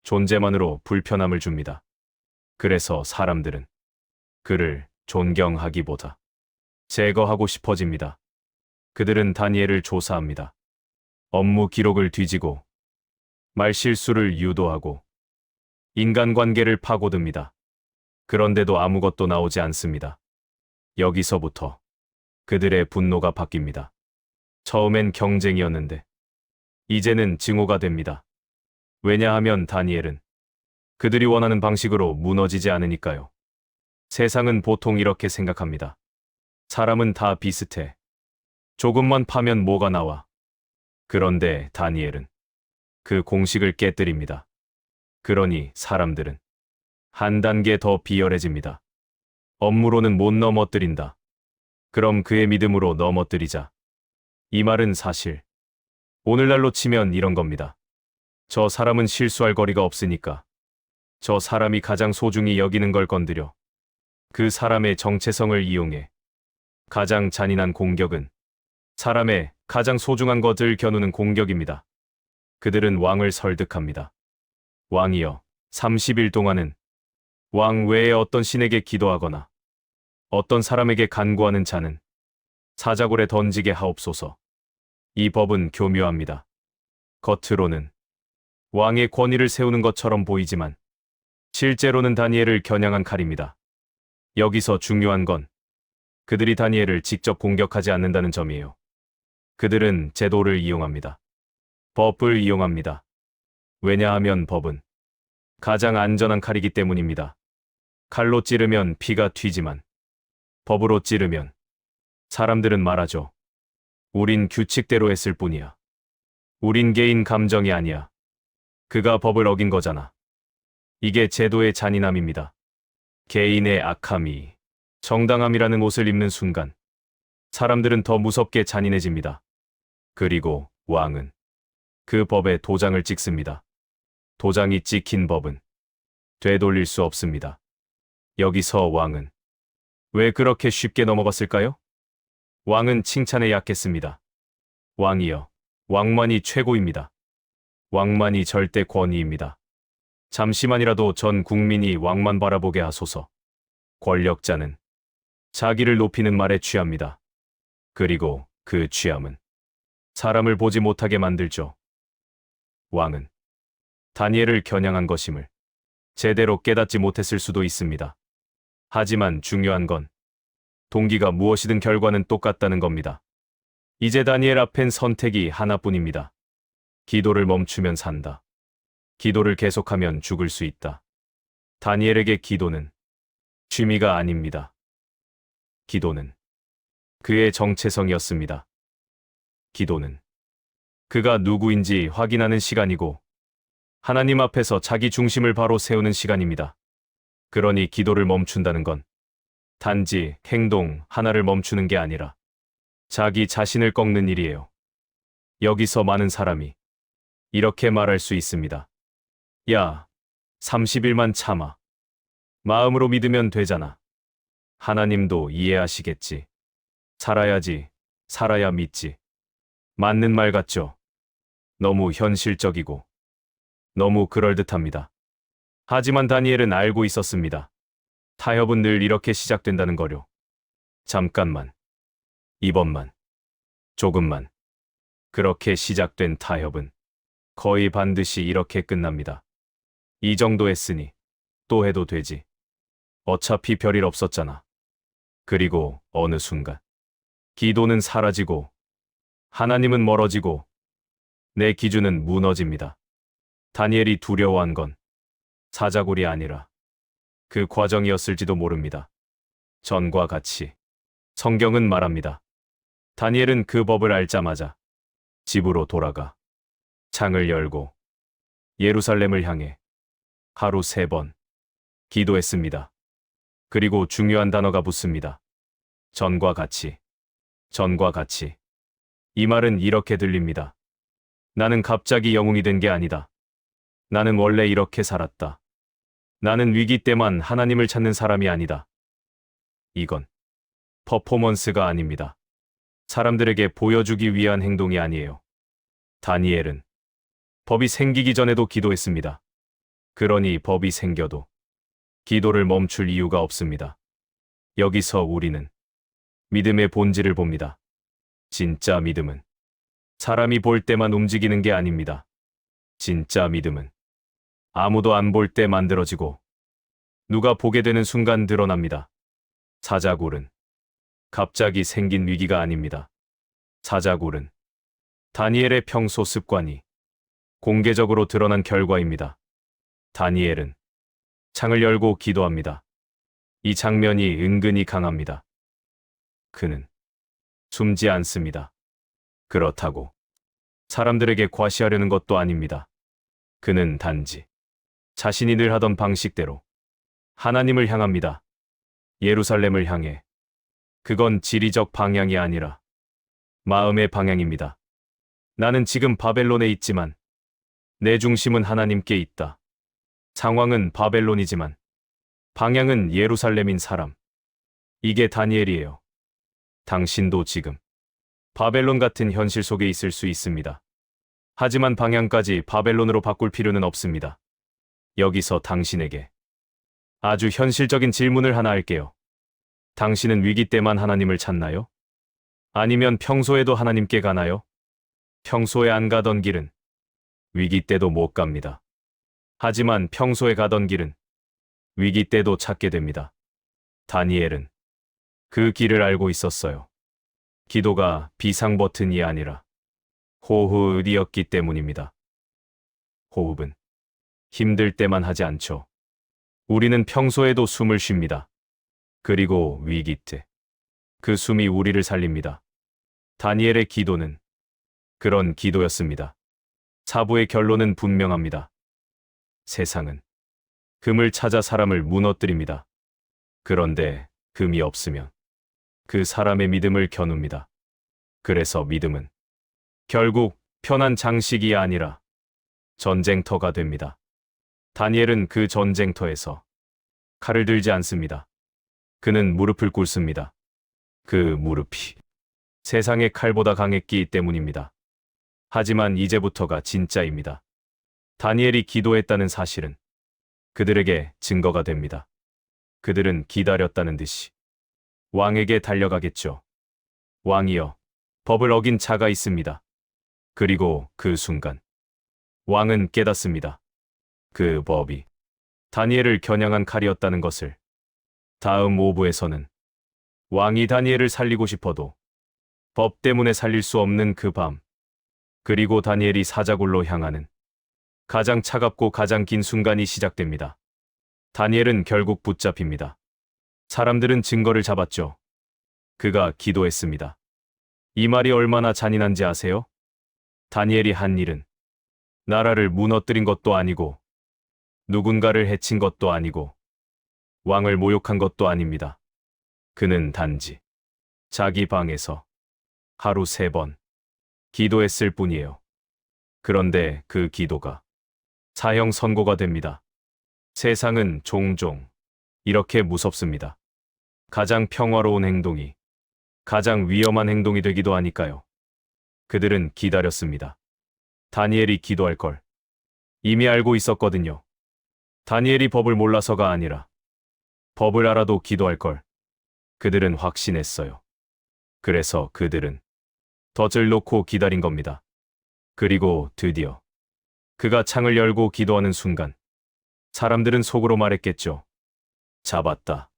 존재만으로 불편함을 줍니다. 그래서 사람들은 그를 존경하기보다 제거하고 싶어집니다. 그들은 다니엘을 조사합니다. 업무 기록을 뒤지고 말실수를 유도하고 인간관계를 파고듭니다. 그런데도 아무것도 나오지 않습니다. 여기서부터 그들의 분노가 바뀝니다. 처음엔 경쟁이었는데 이제는 증오가 됩니다. 왜냐하면 다니엘은 그들이 원하는 방식으로 무너지지 않으니까요. 세상은 보통 이렇게 생각합니다. 사람은 다 비슷해. 조금만 파면 뭐가 나와. 그런데 다니엘은 그 공식을 깨뜨립니다. 그러니 사람들은 한 단계 더 비열해집니다. 업무로는 못 넘어뜨린다. 그럼 그의 믿음으로 넘어뜨리자. 이 말은 사실 오늘날로 치면 이런 겁니다. 저 사람은 실수할 거리가 없으니까 저 사람이 가장 소중히 여기는 걸 건드려. 그 사람의 정체성을 이용해. 가장 잔인한 공격은 사람의 가장 소중한 것을 겨누는 공격입니다. 그들은 왕을 설득합니다. 왕이여, 30일 동안은 왕 외에 어떤 신에게 기도하거나 어떤 사람에게 간구하는 자는 사자굴에 던지게 하옵소서. 이 법은 교묘합니다. 겉으로는 왕의 권위를 세우는 것처럼 보이지만 실제로는 다니엘을 겨냥한 칼입니다. 여기서 중요한 건 그들이 다니엘을 직접 공격하지 않는다는 점이에요. 그들은 제도를 이용합니다. 법을 이용합니다. 왜냐하면 법은 가장 안전한 칼이기 때문입니다. 칼로 찌르면 피가 튀지만 법으로 찌르면 사람들은 말하죠. 우린 규칙대로 했을 뿐이야. 우린 개인 감정이 아니야. 그가 법을 어긴 거잖아. 이게 제도의 잔인함입니다. 개인의 악함이 정당함이라는 옷을 입는 순간 사람들은 더 무섭게 잔인해집니다. 그리고 왕은 그 법에 도장을 찍습니다. 도장이 찍힌 법은 되돌릴 수 없습니다. 여기서 왕은 왜 그렇게 쉽게 넘어갔을까요? 왕은 칭찬에 약했습니다. 왕이여, 왕만이 최고입니다. 왕만이 절대 권위입니다. 잠시만이라도 전 국민이 왕만 바라보게 하소서. 권력자는 자기를 높이는 말에 취합니다. 그리고 그 취함은 사람을 보지 못하게 만들죠. 왕은 다니엘을 겨냥한 것임을 제대로 깨닫지 못했을 수도 있습니다. 하지만 중요한 건 동기가 무엇이든 결과는 똑같다는 겁니다. 이제 다니엘 앞엔 선택이 하나뿐입니다. 기도를 멈추면 산다. 기도를 계속하면 죽을 수 있다. 다니엘에게 기도는 취미가 아닙니다. 기도는 그의 정체성이었습니다. 기도는 그가 누구인지 확인하는 시간이고 하나님 앞에서 자기 중심을 바로 세우는 시간입니다. 그러니 기도를 멈춘다는 건 단지 행동 하나를 멈추는 게 아니라 자기 자신을 꺾는 일이에요. 여기서 많은 사람이 이렇게 말할 수 있습니다. 야, 30일만 참아. 마음으로 믿으면 되잖아. 하나님도 이해하시겠지. 살아야지, 살아야 믿지. 맞는 말 같죠? 너무 현실적이고 너무 그럴듯합니다. 하지만 다니엘은 알고 있었습니다. 타협은 늘 이렇게 시작된다는 거요. 잠깐만. 이번만. 조금만. 그렇게 시작된 타협은 거의 반드시 이렇게 끝납니다. 이 정도 했으니 또 해도 되지. 어차피 별일 없었잖아. 그리고 어느 순간 기도는 사라지고 하나님은 멀어지고 내 기준은 무너집니다. 다니엘이 두려워한 건 사자굴이 아니라 그 과정이었을지도 모릅니다. 전과 같이 성경은 말합니다. 다니엘은 그 법을 알자마자 집으로 돌아가 창을 열고 예루살렘을 향해 하루 3번 기도했습니다. 그리고 중요한 단어가 붙습니다. 전과 같이, 전과 같이. 이 말은 이렇게 들립니다. 나는 갑자기 영웅이 된 게 아니다. 나는 원래 이렇게 살았다. 나는 위기 때만 하나님을 찾는 사람이 아니다. 이건 퍼포먼스가 아닙니다. 사람들에게 보여주기 위한 행동이 아니에요. 다니엘은 법이 생기기 전에도 기도했습니다. 그러니 법이 생겨도 기도를 멈출 이유가 없습니다. 여기서 우리는 믿음의 본질을 봅니다. 진짜 믿음은 사람이 볼 때만 움직이는 게 아닙니다. 진짜 믿음은 아무도 안 볼 때 만들어지고 누가 보게 되는 순간 드러납니다. 사자굴은 갑자기 생긴 위기가 아닙니다. 사자굴은 다니엘의 평소 습관이 공개적으로 드러난 결과입니다. 다니엘은 창을 열고 기도합니다. 이 장면이 은근히 강합니다. 그는 숨지 않습니다. 그렇다고 사람들에게 과시하려는 것도 아닙니다. 그는 단지 자신이 늘 하던 방식대로 하나님을 향합니다. 예루살렘을 향해. 그건 지리적 방향이 아니라 마음의 방향입니다. 나는 지금 바벨론에 있지만 내 중심은 하나님께 있다. 상황은 바벨론이지만 방향은 예루살렘인 사람. 이게 다니엘이에요. 당신도 지금 바벨론 같은 현실 속에 있을 수 있습니다. 하지만 방향까지 바벨론으로 바꿀 필요는 없습니다. 여기서 당신에게 아주 현실적인 질문을 하나 할게요. 당신은 위기 때만 하나님을 찾나요? 아니면 평소에도 하나님께 가나요? 평소에 안 가던 길은 위기 때도 못 갑니다. 하지만 평소에 가던 길은 위기 때도 찾게 됩니다. 다니엘은 그 길을 알고 있었어요. 기도가 비상 버튼이 아니라 호흡이었기 때문입니다. 호흡은 힘들 때만 하지 않죠. 우리는 평소에도 숨을 쉽니다. 그리고 위기 때 그 숨이 우리를 살립니다. 다니엘의 기도는 그런 기도였습니다. 사부의 결론은 분명합니다. 세상은 금을 찾아 사람을 무너뜨립니다. 그런데 금이 없으면 그 사람의 믿음을 겨눕니다. 그래서 믿음은 결국 편한 장식이 아니라 전쟁터가 됩니다. 다니엘은 그 전쟁터에서 칼을 들지 않습니다. 그는 무릎을 꿇습니다. 그 무릎이 세상의 칼보다 강했기 때문입니다. 하지만 이제부터가 진짜입니다. 다니엘이 기도했다는 사실은 그들에게 증거가 됩니다. 그들은 기다렸다는 듯이 왕에게 달려가겠죠. 왕이여, 법을 어긴 자가 있습니다. 그리고 그 순간 왕은 깨닫습니다. 그 법이 다니엘을 겨냥한 칼이었다는 것을. 다음 5부에서는 왕이 다니엘을 살리고 싶어도 법 때문에 살릴 수 없는 그 밤, 그리고 다니엘이 사자굴로 향하는 가장 차갑고 가장 긴 순간이 시작됩니다. 다니엘은 결국 붙잡힙니다. 사람들은 증거를 잡았죠. 그가 기도했습니다. 이 말이 얼마나 잔인한지 아세요? 다니엘이 한 일은 나라를 무너뜨린 것도 아니고 누군가를 해친 것도 아니고 왕을 모욕한 것도 아닙니다. 그는 단지 자기 방에서 하루 3번 기도했을 뿐이에요. 그런데 그 기도가 사형 선고가 됩니다. 세상은 종종 이렇게 무섭습니다. 가장 평화로운 행동이 가장 위험한 행동이 되기도 하니까요. 그들은 기다렸습니다. 다니엘이 기도할 걸 이미 알고 있었거든요. 다니엘이 법을 몰라서가 아니라 법을 알아도 기도할 걸 그들은 확신했어요. 그래서 그들은 덫을 놓고 기다린 겁니다. 그리고 드디어 그가 창을 열고 기도하는 순간 사람들은 속으로 말했겠죠. 잡았다.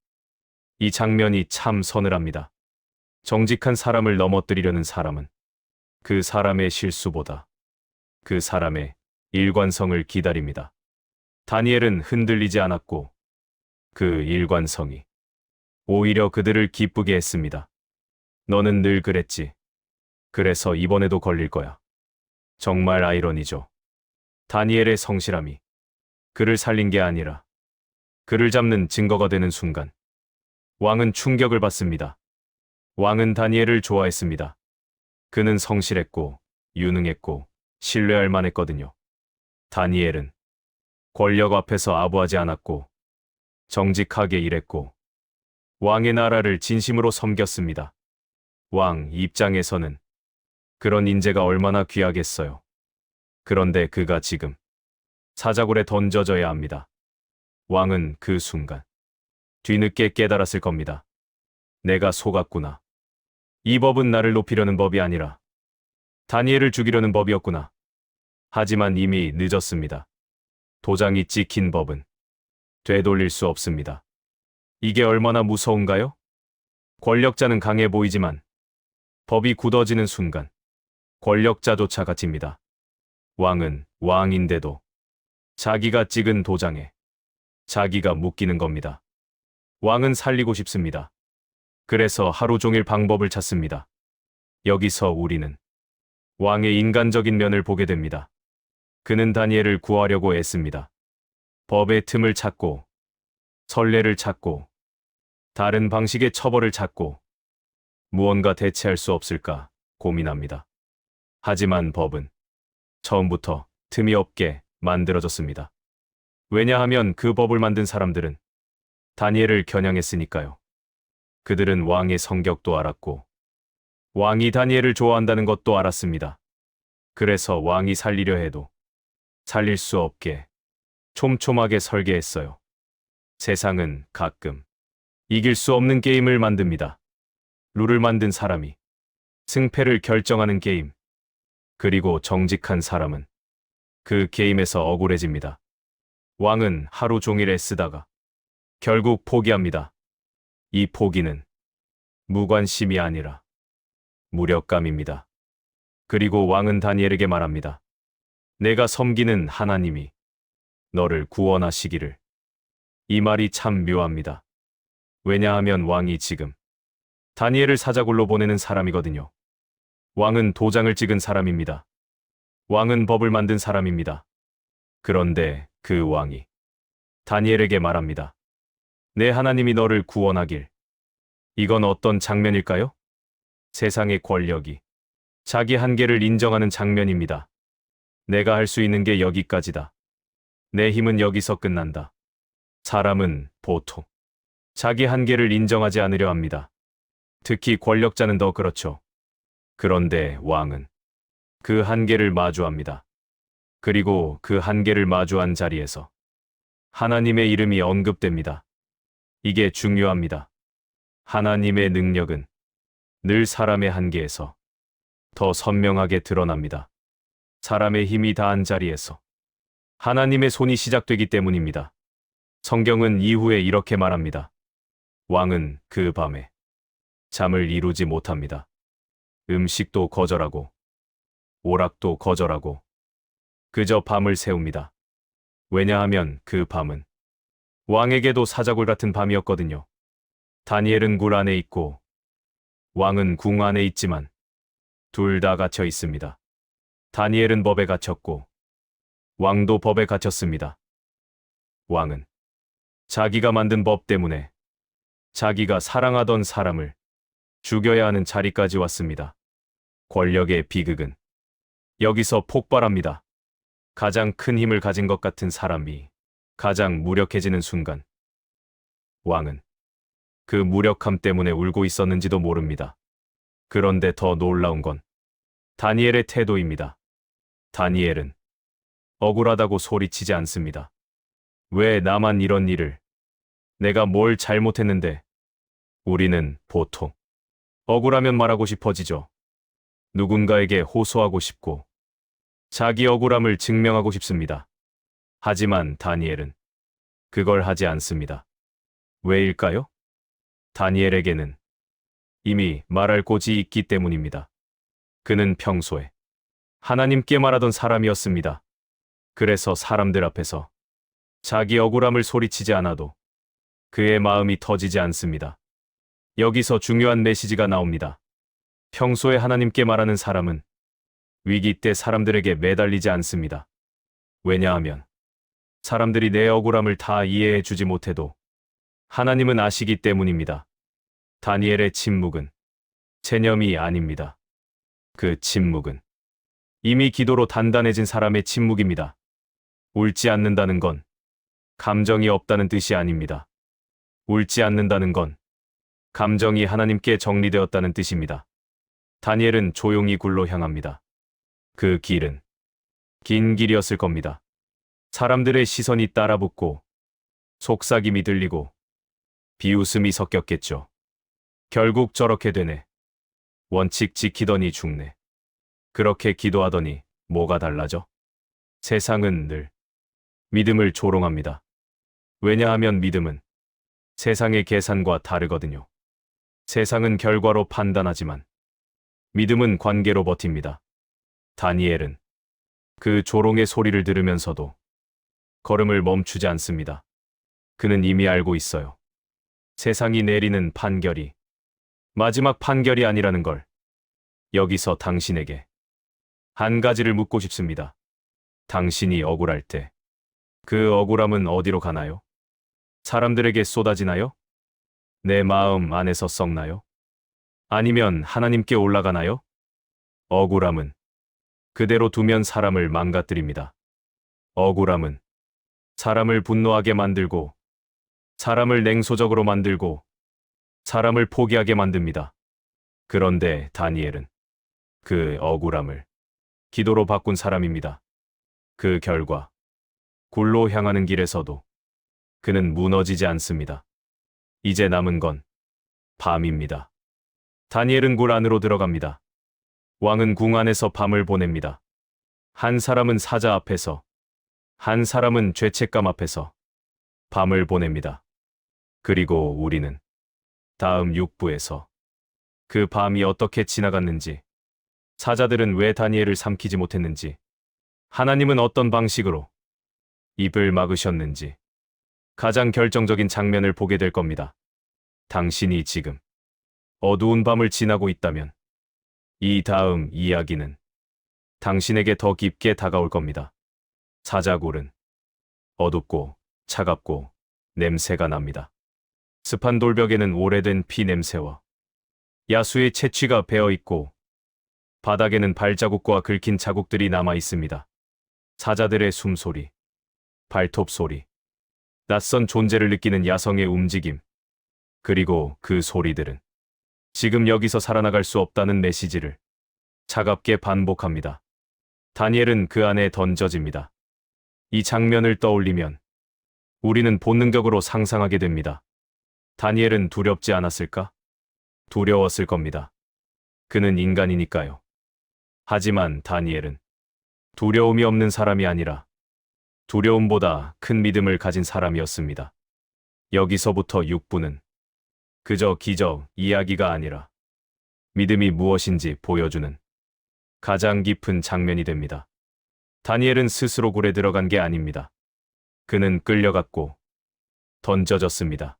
이 장면이 참 서늘합니다. 정직한 사람을 넘어뜨리려는 사람은 그 사람의 실수보다 그 사람의 일관성을 기다립니다. 다니엘은 흔들리지 않았고 그 일관성이 오히려 그들을 기쁘게 했습니다. 너는 늘 그랬지. 그래서 이번에도 걸릴 거야. 정말 아이러니죠. 다니엘의 성실함이 그를 살린 게 아니라 그를 잡는 증거가 되는 순간 왕은 충격을 받습니다. 왕은 다니엘을 좋아했습니다. 그는 성실했고 유능했고 신뢰할 만했거든요. 다니엘은 권력 앞에서 아부하지 않았고 정직하게 일했고 왕의 나라를 진심으로 섬겼습니다. 왕 입장에서는 그런 인재가 얼마나 귀하겠어요. 그런데 그가 지금 사자굴에 던져져야 합니다. 왕은 그 순간 뒤늦게 깨달았을 겁니다. 내가 속았구나. 이 법은 나를 높이려는 법이 아니라 다니엘을 죽이려는 법이었구나. 하지만 이미 늦었습니다. 도장이 찍힌 법은 되돌릴 수 없습니다. 이게 얼마나 무서운가요? 권력자는 강해 보이지만 법이 굳어지는 순간 권력자조차 갇힙니다. 왕은 왕인데도 자기가 찍은 도장에 자기가 묶이는 겁니다. 왕은 살리고 싶습니다. 그래서 하루 종일 방법을 찾습니다. 여기서 우리는 왕의 인간적인 면을 보게 됩니다. 그는 다니엘을 구하려고 애씁니다. 법의 틈을 찾고 선례를 찾고 다른 방식의 처벌을 찾고 무언가 대체할 수 없을까 고민합니다. 하지만 법은 처음부터 틈이 없게 만들어졌습니다. 왜냐하면 그 법을 만든 사람들은 다니엘을 겨냥했으니까요. 그들은 왕의 성격도 알았고 왕이 다니엘을 좋아한다는 것도 알았습니다. 그래서 왕이 살리려 해도 살릴 수 없게 촘촘하게 설계했어요. 세상은 가끔 이길 수 없는 게임을 만듭니다. 룰을 만든 사람이 승패를 결정하는 게임. 그리고 정직한 사람은 그 게임에서 억울해집니다. 왕은 하루 종일 애쓰다가 결국 포기합니다. 이 포기는 무관심이 아니라 무력감입니다. 그리고 왕은 다니엘에게 말합니다. 내가 섬기는 하나님이 너를 구원하시기를. 이 말이 참 묘합니다. 왜냐하면 왕이 지금 다니엘을 사자굴로 보내는 사람이거든요. 왕은 도장을 찍은 사람입니다. 왕은 법을 만든 사람입니다. 그런데 그 왕이 다니엘에게 말합니다. 내 하나님이 너를 구원하길. 이건 어떤 장면일까요? 세상의 권력이 자기 한계를 인정하는 장면입니다. 내가 할 수 있는 게 여기까지다. 내 힘은 여기서 끝난다. 사람은 보통 자기 한계를 인정하지 않으려 합니다. 특히 권력자는 더 그렇죠. 그런데 왕은 그 한계를 마주합니다. 그리고 그 한계를 마주한 자리에서 하나님의 이름이 언급됩니다. 이게 중요합니다. 하나님의 능력은 늘 사람의 한계에서 더 선명하게 드러납니다. 사람의 힘이 다한 자리에서 하나님의 손이 시작되기 때문입니다. 성경은 이후에 이렇게 말합니다. 왕은 그 밤에 잠을 이루지 못합니다. 음식도 거절하고 오락도 거절하고 그저 밤을 새웁니다. 왜냐하면 그 밤은 왕에게도 사자굴 같은 밤이었거든요. 다니엘은 굴 안에 있고 왕은 궁 안에 있지만 둘 다 갇혀 있습니다. 다니엘은 법에 갇혔고 왕도 법에 갇혔습니다. 왕은 자기가 만든 법 때문에 자기가 사랑하던 사람을 죽여야 하는 자리까지 왔습니다. 권력의 비극은 여기서 폭발합니다. 가장 큰 힘을 가진 것 같은 사람이 가장 무력해지는 순간 왕은 그 무력함 때문에 울고 있었는지도 모릅니다. 그런데 더 놀라운 건 다니엘의 태도입니다. 다니엘은 억울하다고 소리치지 않습니다. 왜 나만 이런 일을, 내가 뭘 잘못했는데. 우리는 보통 억울하면 말하고 싶어지죠. 누군가에게 호소하고 싶고 자기 억울함을 증명하고 싶습니다. 하지만 다니엘은 그걸 하지 않습니다. 왜일까요? 다니엘에게는 이미 말할 곳이 있기 때문입니다. 그는 평소에 하나님께 말하던 사람이었습니다. 그래서 사람들 앞에서 자기 억울함을 소리치지 않아도 그의 마음이 터지지 않습니다. 여기서 중요한 메시지가 나옵니다. 평소에 하나님께 말하는 사람은 위기 때 사람들에게 매달리지 않습니다. 왜냐하면 사람들이 내 억울함을 다 이해해 주지 못해도 하나님은 아시기 때문입니다. 다니엘의 침묵은 체념이 아닙니다. 그 침묵은 이미 기도로 단단해진 사람의 침묵입니다. 울지 않는다는 건 감정이 없다는 뜻이 아닙니다. 울지 않는다는 건 감정이 하나님께 정리되었다는 뜻입니다. 다니엘은 조용히 굴로 향합니다. 그 길은 긴 길이었을 겁니다. 사람들의 시선이 따라붙고 속삭임이 들리고 비웃음이 섞였겠죠. 결국 저렇게 되네. 원칙 지키더니 죽네. 그렇게 기도하더니 뭐가 달라져? 세상은 늘 믿음을 조롱합니다. 왜냐하면 믿음은 세상의 계산과 다르거든요. 세상은 결과로 판단하지만 믿음은 관계로 버팁니다. 다니엘은 그 조롱의 소리를 들으면서도 걸음을 멈추지 않습니다. 그는 이미 알고 있어요. 세상이 내리는 판결이 마지막 판결이 아니라는 걸. 여기서 당신에게 한 가지를 묻고 싶습니다. 당신이 억울할 때 그 억울함은 어디로 가나요? 사람들에게 쏟아지나요? 내 마음 안에서 썩나요? 아니면 하나님께 올라가나요? 억울함은 그대로 두면 사람을 망가뜨립니다. 억울함은 사람을 분노하게 만들고 사람을 냉소적으로 만들고 사람을 포기하게 만듭니다. 그런데 다니엘은 그 억울함을 기도로 바꾼 사람입니다. 그 결과 굴로 향하는 길에서도 그는 무너지지 않습니다. 이제 남은 건 밤입니다. 다니엘은 굴 안으로 들어갑니다. 왕은 궁 안에서 밤을 보냅니다. 한 사람은 사자 앞에서, 한 사람은 죄책감 앞에서 밤을 보냅니다. 그리고 우리는 다음 6부에서 그 밤이 어떻게 지나갔는지, 사자들은 왜 다니엘을 삼키지 못했는지, 하나님은 어떤 방식으로 입을 막으셨는지 가장 결정적인 장면을 보게 될 겁니다. 당신이 지금 어두운 밤을 지나고 있다면 이 다음 이야기는 당신에게 더 깊게 다가올 겁니다. 사자굴은 어둡고 차갑고 냄새가 납니다. 습한 돌벽에는 오래된 피 냄새와 야수의 채취가 배어 있고 바닥에는 발자국과 긁힌 자국들이 남아 있습니다. 사자들의 숨소리, 발톱 소리, 낯선 존재를 느끼는 야성의 움직임, 그리고 그 소리들은 지금 여기서 살아나갈 수 없다는 메시지를 차갑게 반복합니다. 다니엘은 그 안에 던져집니다. 이 장면을 떠올리면 우리는 본능적으로 상상하게 됩니다. 다니엘은 두렵지 않았을까? 두려웠을 겁니다. 그는 인간이니까요. 하지만 다니엘은 두려움이 없는 사람이 아니라 두려움보다 큰 믿음을 가진 사람이었습니다. 여기서부터 6부는 그저 기적 이야기가 아니라 믿음이 무엇인지 보여주는 가장 깊은 장면이 됩니다. 다니엘은 스스로 굴에 들어간 게 아닙니다. 그는 끌려갔고 던져졌습니다.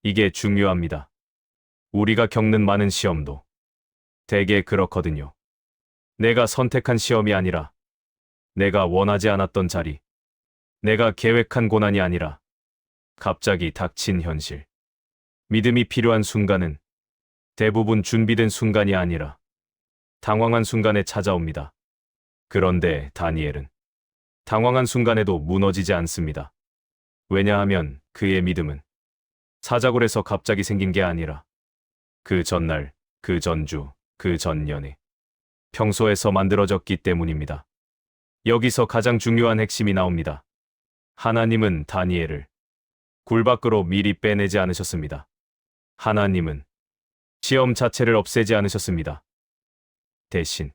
이게 중요합니다. 우리가 겪는 많은 시험도 대개 그렇거든요. 내가 선택한 시험이 아니라 내가 원하지 않았던 자리, 내가 계획한 고난이 아니라 갑자기 닥친 현실. 믿음이 필요한 순간은 대부분 준비된 순간이 아니라 당황한 순간에 찾아옵니다. 그런데 다니엘은 당황한 순간에도 무너지지 않습니다. 왜냐하면 그의 믿음은 사자굴에서 갑자기 생긴 게 아니라 그 전날, 그 전주, 그 전년에 평소에서 만들어졌기 때문입니다. 여기서 가장 중요한 핵심이 나옵니다. 하나님은 다니엘을 굴 밖으로 미리 빼내지 않으셨습니다. 하나님은 시험 자체를 없애지 않으셨습니다. 대신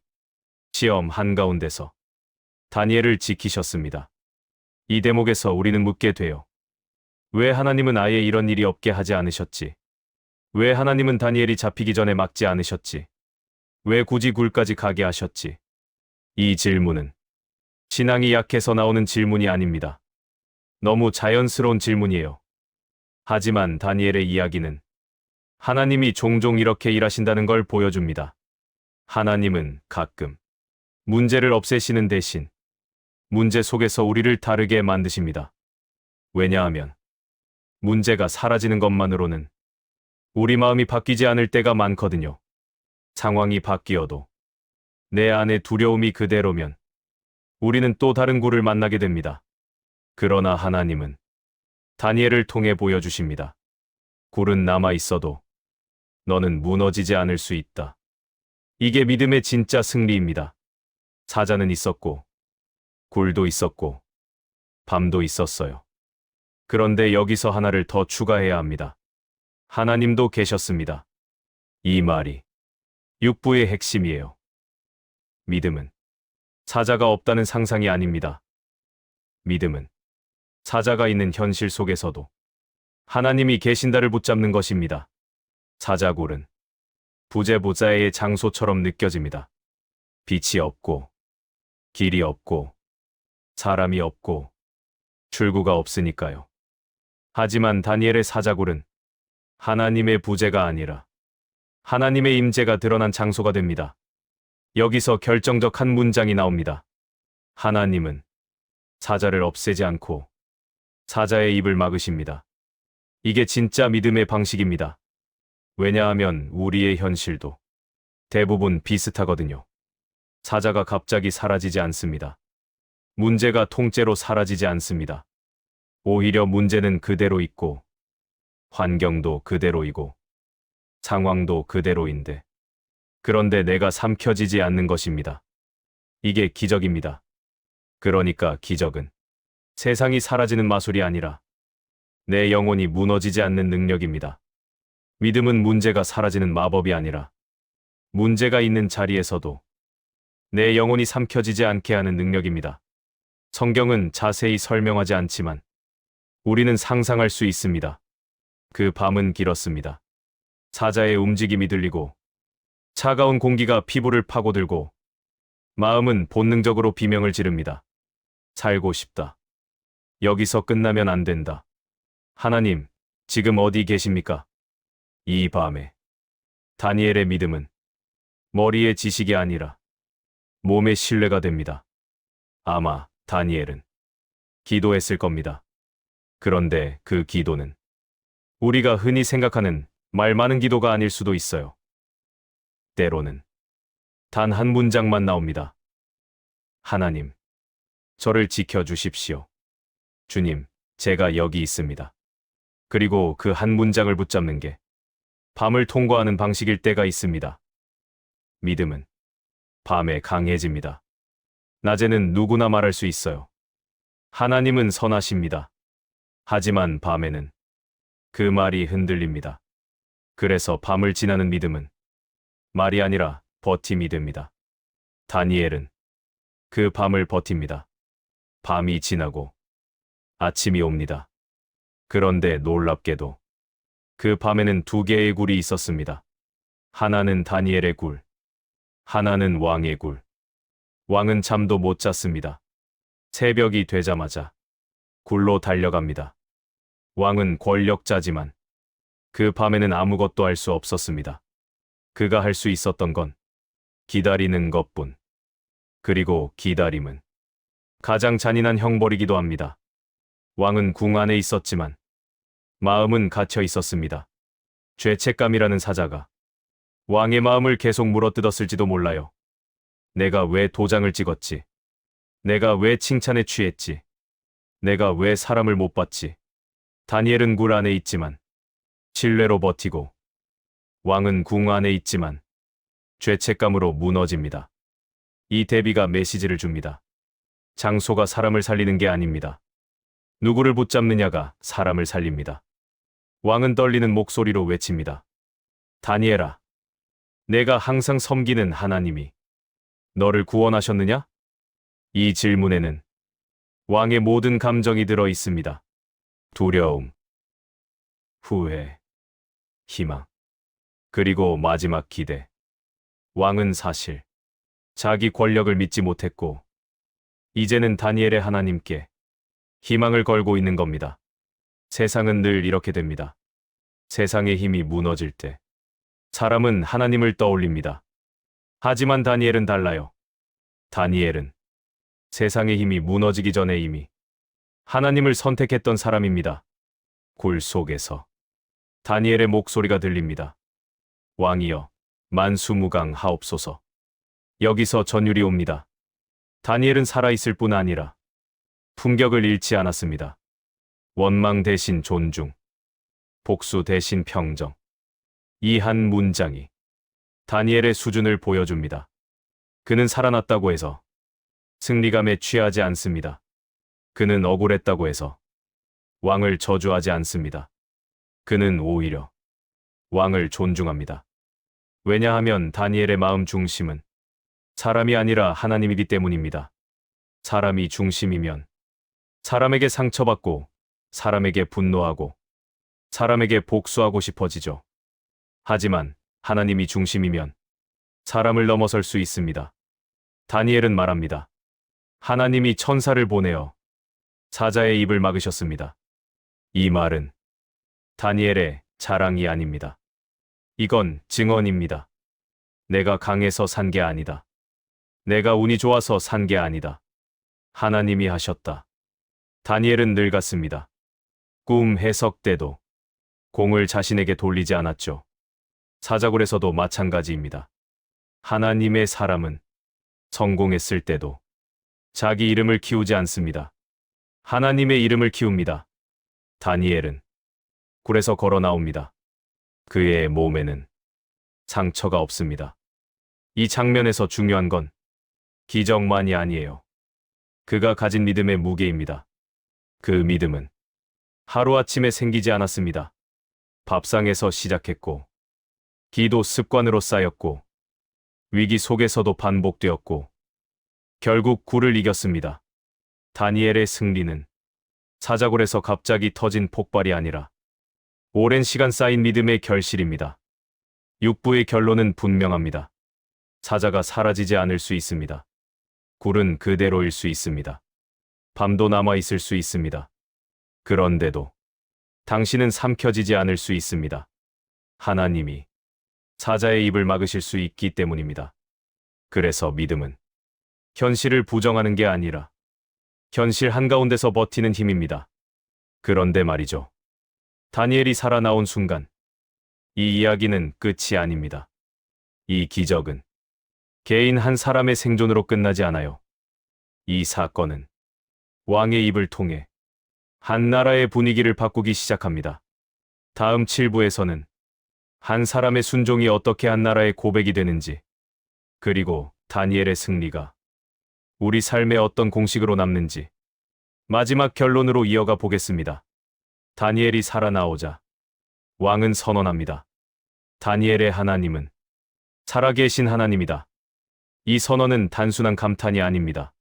시험 한가운데서 다니엘을 지키셨습니다. 이 대목에서 우리는 묻게 돼요. 왜 하나님은 아예 이런 일이 없게 하지 않으셨지? 왜 하나님은 다니엘이 잡히기 전에 막지 않으셨지? 왜 굳이 굴까지 가게 하셨지? 이 질문은 신앙이 약해서 나오는 질문이 아닙니다. 너무 자연스러운 질문이에요. 하지만 다니엘의 이야기는 하나님이 종종 이렇게 일하신다는 걸 보여줍니다. 하나님은 가끔 문제를 없애시는 대신 문제 속에서 우리를 다르게 만드십니다. 왜냐하면 문제가 사라지는 것만으로는 우리 마음이 바뀌지 않을 때가 많거든요. 상황이 바뀌어도 내 안에 두려움이 그대로면 우리는 또 다른 굴을 만나게 됩니다. 그러나 하나님은 다니엘을 통해 보여주십니다. 굴은 남아 있어도 너는 무너지지 않을 수 있다. 이게 믿음의 진짜 승리입니다. 사자는 있었고 굴도 있었고 밤도 있었어요. 그런데 여기서 하나를 더 추가해야 합니다. 하나님도 계셨습니다. 이 말이 6부의 핵심이에요. 믿음은 사자가 없다는 상상이 아닙니다. 믿음은 사자가 있는 현실 속에서도 하나님이 계신다를 붙잡는 것입니다. 사자굴은 부재보자의 장소처럼 느껴집니다. 빛이 없고 길이 없고 사람이 없고 출구가 없으니까요. 하지만 다니엘의 사자굴은 하나님의 부재가 아니라 하나님의 임재가 드러난 장소가 됩니다. 여기서 결정적 한 문장이 나옵니다. 하나님은 사자를 없애지 않고 사자의 입을 막으십니다. 이게 진짜 믿음의 방식입니다. 왜냐하면 우리의 현실도 대부분 비슷하거든요. 사자가 갑자기 사라지지 않습니다. 문제가 통째로 사라지지 않습니다. 오히려 문제는 그대로 있고 환경도 그대로이고 상황도 그대로인데 그런데 내가 삼켜지지 않는 것입니다. 이게 기적입니다. 그러니까 기적은 세상이 사라지는 마술이 아니라 내 영혼이 무너지지 않는 능력입니다. 믿음은 문제가 사라지는 마법이 아니라 문제가 있는 자리에서도 내 영혼이 삼켜지지 않게 하는 능력입니다. 성경은 자세히 설명하지 않지만 우리는 상상할 수 있습니다. 그 밤은 길었습니다. 사자의 움직임이 들리고 차가운 공기가 피부를 파고들고 마음은 본능적으로 비명을 지릅니다. 살고 싶다. 여기서 끝나면 안 된다. 하나님, 지금 어디 계십니까? 이 밤에 다니엘의 믿음은 머리의 지식이 아니라 몸의 신뢰가 됩니다. 아마 다니엘은 기도했을 겁니다. 그런데 그 기도는 우리가 흔히 생각하는 말 많은 기도가 아닐 수도 있어요. 때로는 단 한 문장만 나옵니다. 하나님, 저를 지켜주십시오. 주님, 제가 여기 있습니다. 그리고 그 한 문장을 붙잡는 게 밤을 통과하는 방식일 때가 있습니다. 믿음은 밤에 강해집니다. 낮에는 누구나 말할 수 있어요. 하나님은 선하십니다. 하지만 밤에는 그 말이 흔들립니다. 그래서 밤을 지나는 믿음은 말이 아니라 버팀이 됩니다. 다니엘은 그 밤을 버팁니다. 밤이 지나고 아침이 옵니다. 그런데 놀랍게도 그 밤에는 두 개의 굴이 있었습니다. 하나는 다니엘의 굴, 하나는 왕의 굴. 왕은 잠도 못 잤습니다. 새벽이 되자마자 굴로 달려갑니다. 왕은 권력자지만 그 밤에는 아무것도 할 수 없었습니다. 그가 할 수 있었던 건 기다리는 것뿐. 그리고 기다림은 가장 잔인한 형벌이기도 합니다. 왕은 궁 안에 있었지만 마음은 갇혀 있었습니다. 죄책감이라는 사자가 왕의 마음을 계속 물어뜯었을지도 몰라요. 내가 왜 도장을 찍었지? 내가 왜 칭찬에 취했지? 내가 왜 사람을 못 봤지? 다니엘은 굴 안에 있지만 신뢰로 버티고, 왕은 궁 안에 있지만 죄책감으로 무너집니다. 이 대비가 메시지를 줍니다. 장소가 사람을 살리는 게 아닙니다. 누구를 붙잡느냐가 사람을 살립니다. 왕은 떨리는 목소리로 외칩니다. 다니엘아, 내가 항상 섬기는 하나님이 너를 구원하셨느냐? 이 질문에는 왕의 모든 감정이 들어 있습니다. 두려움, 후회, 희망, 그리고 마지막 기대. 왕은 사실 자기 권력을 믿지 못했고, 이제는 다니엘의 하나님께 희망을 걸고 있는 겁니다. 세상은 늘 이렇게 됩니다. 세상의 힘이 무너질 때 사람은 하나님을 떠올립니다. 하지만 다니엘은 달라요. 다니엘은 세상의 힘이 무너지기 전에 이미 하나님을 선택했던 사람입니다. 굴 속에서 다니엘의 목소리가 들립니다. 왕이여, 만수무강 하옵소서. 여기서 전율이 옵니다. 다니엘은 살아있을 뿐 아니라 품격을 잃지 않았습니다. 원망 대신 존중, 복수 대신 평정. 이 한 문장이 다니엘의 수준을 보여줍니다. 그는 살아났다고 해서 승리감에 취하지 않습니다. 그는 억울했다고 해서 왕을 저주하지 않습니다. 그는 오히려 왕을 존중합니다. 왜냐하면 다니엘의 마음 중심은 사람이 아니라 하나님이기 때문입니다. 사람이 중심이면 사람에게 상처받고, 사람에게 분노하고, 사람에게 복수하고 싶어지죠. 하지만 하나님이 중심이면 사람을 넘어설 수 있습니다. 다니엘은 말합니다. 하나님이 천사를 보내어 사자의 입을 막으셨습니다. 이 말은 다니엘의 자랑이 아닙니다. 이건 증언입니다. 내가 강해서 산 게 아니다. 내가 운이 좋아서 산 게 아니다. 하나님이 하셨다. 다니엘은 늙었습니다. 꿈 해석 때도 공을 자신에게 돌리지 않았죠. 사자굴에서도 마찬가지입니다. 하나님의 사람은 성공했을 때도 자기 이름을 키우지 않습니다. 하나님의 이름을 키웁니다. 다니엘은 굴에서 걸어 나옵니다. 그의 몸에는 상처가 없습니다. 이 장면에서 중요한 건 기적만이 아니에요. 그가 가진 믿음의 무게입니다. 그 믿음은 하루아침에 생기지 않았습니다. 밥상에서 시작했고, 기도 습관으로 쌓였고, 위기 속에서도 반복되었고, 결국 굴을 이겼습니다. 다니엘의 승리는 사자굴에서 갑자기 터진 폭발이 아니라 오랜 시간 쌓인 믿음의 결실입니다. 6부의 결론은 분명합니다. 사자가 사라지지 않을 수 있습니다. 굴은 그대로일 수 있습니다. 밤도 남아있을 수 있습니다. 그런데도 당신은 삼켜지지 않을 수 있습니다. 하나님이 사자의 입을 막으실 수 있기 때문입니다. 그래서 믿음은 현실을 부정하는 게 아니라 현실 한가운데서 버티는 힘입니다. 그런데 말이죠. 다니엘이 살아나온 순간 이 이야기는 끝이 아닙니다. 이 기적은 개인 한 사람의 생존으로 끝나지 않아요. 이 사건은 왕의 입을 통해 한 나라의 분위기를 바꾸기 시작합니다. 다음 7부에서는 한 사람의 순종이 어떻게 한 나라의 고백이 되는지, 그리고 다니엘의 승리가 우리 삶에 어떤 공식으로 남는지 마지막 결론으로 이어가 보겠습니다. 다니엘이 살아나오자 왕은 선언합니다. 다니엘의 하나님은 살아계신 하나님이다. 이 선언은 단순한 감탄이 아닙니다.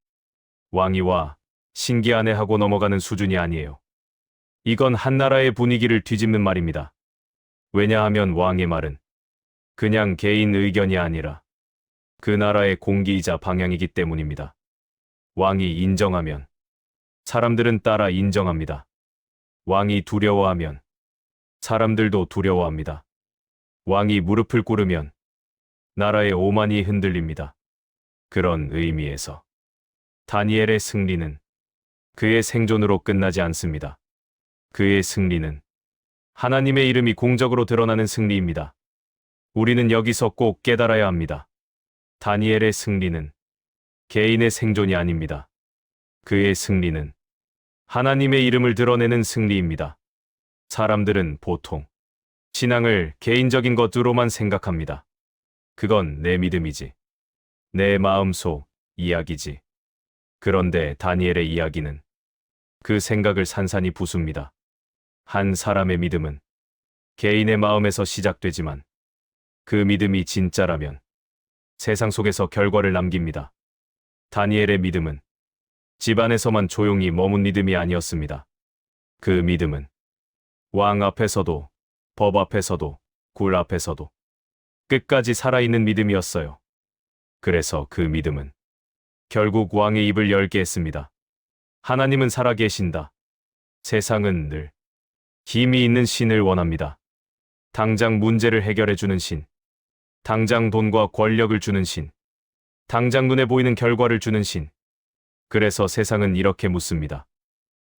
왕이 와 신기하네 하고 넘어가는 수준이 아니에요. 이건 한 나라의 분위기를 뒤집는 말입니다. 왜냐하면 왕의 말은 그냥 개인 의견이 아니라 그 나라의 공기이자 방향이기 때문입니다. 왕이 인정하면 사람들은 따라 인정합니다. 왕이 두려워하면 사람들도 두려워합니다. 왕이 무릎을 꿇으면 나라의 오만이 흔들립니다. 그런 의미에서 다니엘의 승리는 그의 생존으로 끝나지 않습니다. 그의 승리는 하나님의 이름이 공적으로 드러나는 승리입니다. 우리는 여기서 꼭 깨달아야 합니다. 다니엘의 승리는 개인의 생존이 아닙니다. 그의 승리는 하나님의 이름을 드러내는 승리입니다. 사람들은 보통 신앙을 개인적인 것으로만 생각합니다. 그건 내 믿음이지. 내 마음속 이야기지. 그런데 다니엘의 이야기는 그 생각을 산산이 부숩니다. 한 사람의 믿음은 개인의 마음에서 시작되지만 그 믿음이 진짜라면 세상 속에서 결과를 남깁니다. 다니엘의 믿음은 집안에서만 조용히 머문 믿음이 아니었습니다. 그 믿음은 왕 앞에서도 법 앞에서도 굴 앞에서도 끝까지 살아있는 믿음이었어요. 그래서 그 믿음은 결국 왕의 입을 열게 했습니다. 하나님은 살아계신다. 세상은 늘 힘이 있는 신을 원합니다. 당장 문제를 해결해주는 신, 당장 돈과 권력을 주는 신, 당장 눈에 보이는 결과를 주는 신. 그래서 세상은 이렇게 묻습니다.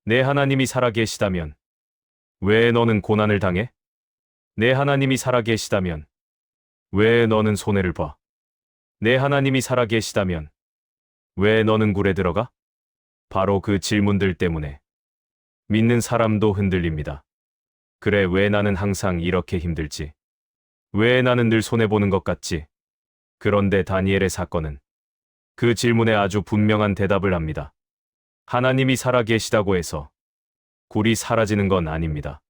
내 하나님이 살아계시다면 왜 너는 고난을 당해? 내 하나님이 살아계시다면 왜 너는 손해를 봐? 내 하나님이 살아계시다면 왜 너는 굴에 들어가? 바로 그 질문들 때문에 믿는 사람도 흔들립니다. 그래, 왜 나는 항상 이렇게 힘들지? 왜 나는 늘 손해보는 것 같지? 그런데 다니엘의 사건은 그 질문에 아주 분명한 대답을 합니다. 하나님이 살아계시다고 해서 굴이 사라지는 건 아닙니다.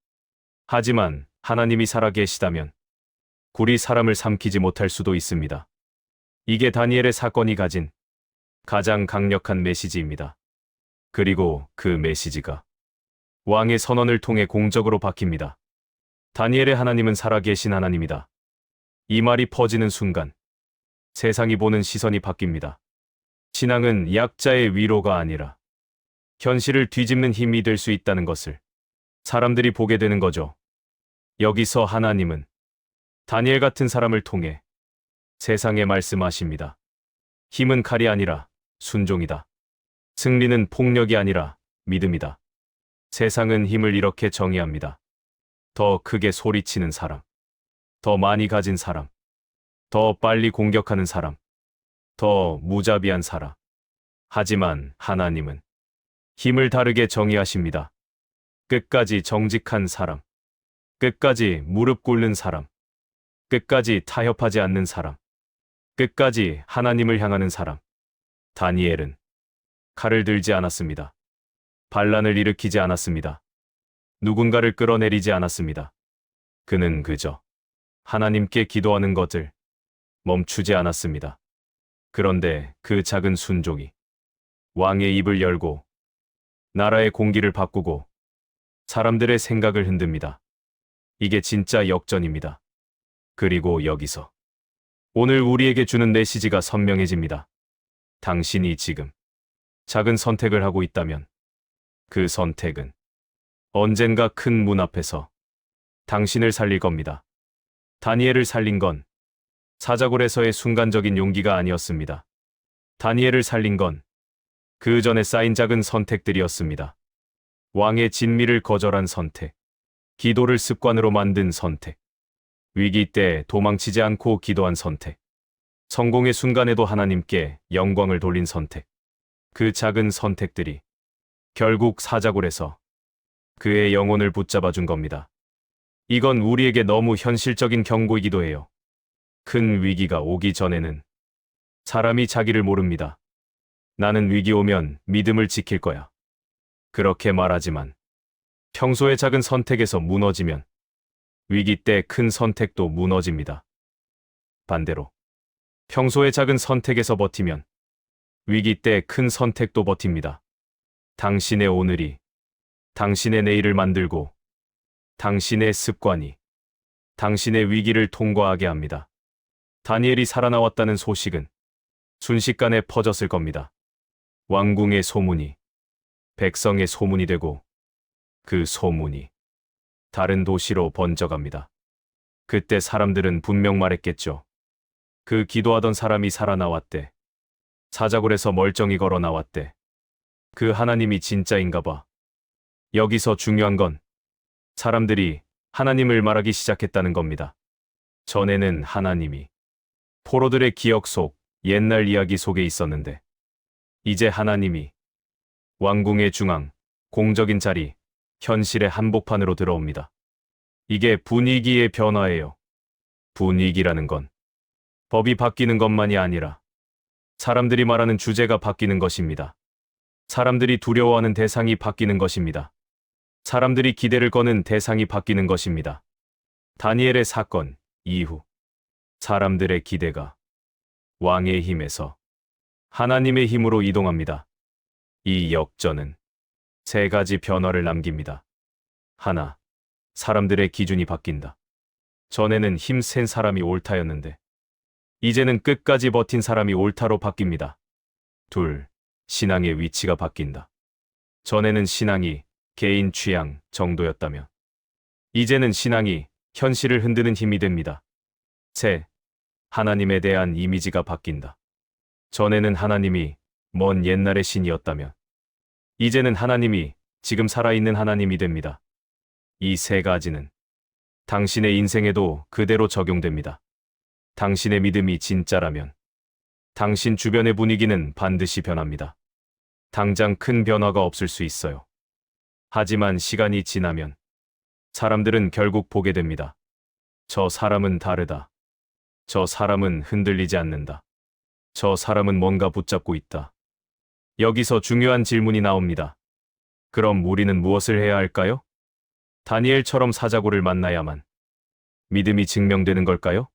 하지만 하나님이 살아계시다면 굴이 사람을 삼키지 못할 수도 있습니다. 이게 다니엘의 사건이 가진 가장 강력한 메시지입니다. 그리고 그 메시지가 왕의 선언을 통해 공적으로 바뀝니다. 다니엘의 하나님은 살아계신 하나님이다. 이 말이 퍼지는 순간 세상이 보는 시선이 바뀝니다. 신앙은 약자의 위로가 아니라 현실을 뒤집는 힘이 될 수 있다는 것을 사람들이 보게 되는 거죠. 여기서 하나님은 다니엘 같은 사람을 통해 세상에 말씀하십니다. 힘은 칼이 아니라 순종이다. 승리는 폭력이 아니라 믿음이다. 세상은 힘을 이렇게 정의합니다. 더 크게 소리치는 사람, 더 많이 가진 사람, 더 빨리 공격하는 사람, 더 무자비한 사람. 하지만 하나님은 힘을 다르게 정의하십니다. 끝까지 정직한 사람, 끝까지 무릎 꿇는 사람, 끝까지 타협하지 않는 사람, 끝까지 하나님을 향하는 사람. 다니엘은 칼을 들지 않았습니다. 반란을 일으키지 않았습니다. 누군가를 끌어내리지 않았습니다. 그는 그저 하나님께 기도하는 것을 멈추지 않았습니다. 그런데 그 작은 순종이 왕의 입을 열고 나라의 공기를 바꾸고 사람들의 생각을 흔듭니다. 이게 진짜 역전입니다. 그리고 여기서 오늘 우리에게 주는 메시지가 선명해집니다. 당신이 지금 작은 선택을 하고 있다면 그 선택은 언젠가 큰 문 앞에서 당신을 살릴 겁니다. 다니엘을 살린 건 사자굴에서의 순간적인 용기가 아니었습니다. 다니엘을 살린 건 그 전에 쌓인 작은 선택들이었습니다. 왕의 진미를 거절한 선택, 기도를 습관으로 만든 선택, 위기 때 도망치지 않고 기도한 선택, 성공의 순간에도 하나님께 영광을 돌린 선택. 그 작은 선택들이 결국 사자굴에서 그의 영혼을 붙잡아 준 겁니다. 이건 우리에게 너무 현실적인 경고이기도 해요. 큰 위기가 오기 전에는 사람이 자기를 모릅니다. 나는 위기 오면 믿음을 지킬 거야. 그렇게 말하지만 평소의 작은 선택에서 무너지면 위기 때 큰 선택도 무너집니다. 반대로 평소의 작은 선택에서 버티면 위기 때 큰 선택도 버팁니다. 당신의 오늘이 당신의 내일을 만들고 당신의 습관이 당신의 위기를 통과하게 합니다. 다니엘이 살아나왔다는 소식은 순식간에 퍼졌을 겁니다. 왕궁의 소문이 백성의 소문이 되고 그 소문이 다른 도시로 번져갑니다. 그때 사람들은 분명 말했겠죠. 그 기도하던 사람이 살아나왔대. 사자굴에서 멀쩡히 걸어 나왔대. 그 하나님이 진짜인가 봐. 여기서 중요한 건 사람들이 하나님을 말하기 시작했다는 겁니다. 전에는 하나님이 포로들의 기억 속 옛날 이야기 속에 있었는데 이제 하나님이 왕궁의 중앙, 공적인 자리, 현실의 한복판으로 들어옵니다. 이게 분위기의 변화예요. 분위기라는 건 법이 바뀌는 것만이 아니라 사람들이 말하는 주제가 바뀌는 것입니다. 사람들이 두려워하는 대상이 바뀌는 것입니다. 사람들이 기대를 거는 대상이 바뀌는 것입니다. 다니엘의 사건 이후 사람들의 기대가 왕의 힘에서 하나님의 힘으로 이동합니다. 이 역전은 세 가지 변화를 남깁니다. 하나, 사람들의 기준이 바뀐다. 전에는 힘센 사람이 옳다였는데 이제는 끝까지 버틴 사람이 옳다로 바뀝니다. 둘, 신앙의 위치가 바뀐다. 전에는 신앙이 개인 취향 정도였다면 이제는 신앙이 현실을 흔드는 힘이 됩니다. 셋, 하나님에 대한 이미지가 바뀐다. 전에는 하나님이 먼 옛날의 신이었다면 이제는 하나님이 지금 살아있는 하나님이 됩니다. 이 세 가지는 당신의 인생에도 그대로 적용됩니다. 당신의 믿음이 진짜라면 당신 주변의 분위기는 반드시 변합니다. 당장 큰 변화가 없을 수 있어요. 하지만 시간이 지나면 사람들은 결국 보게 됩니다. 저 사람은 다르다. 저 사람은 흔들리지 않는다. 저 사람은 뭔가 붙잡고 있다. 여기서 중요한 질문이 나옵니다. 그럼 우리는 무엇을 해야 할까요? 다니엘처럼 사자굴을 만나야만 믿음이 증명되는 걸까요?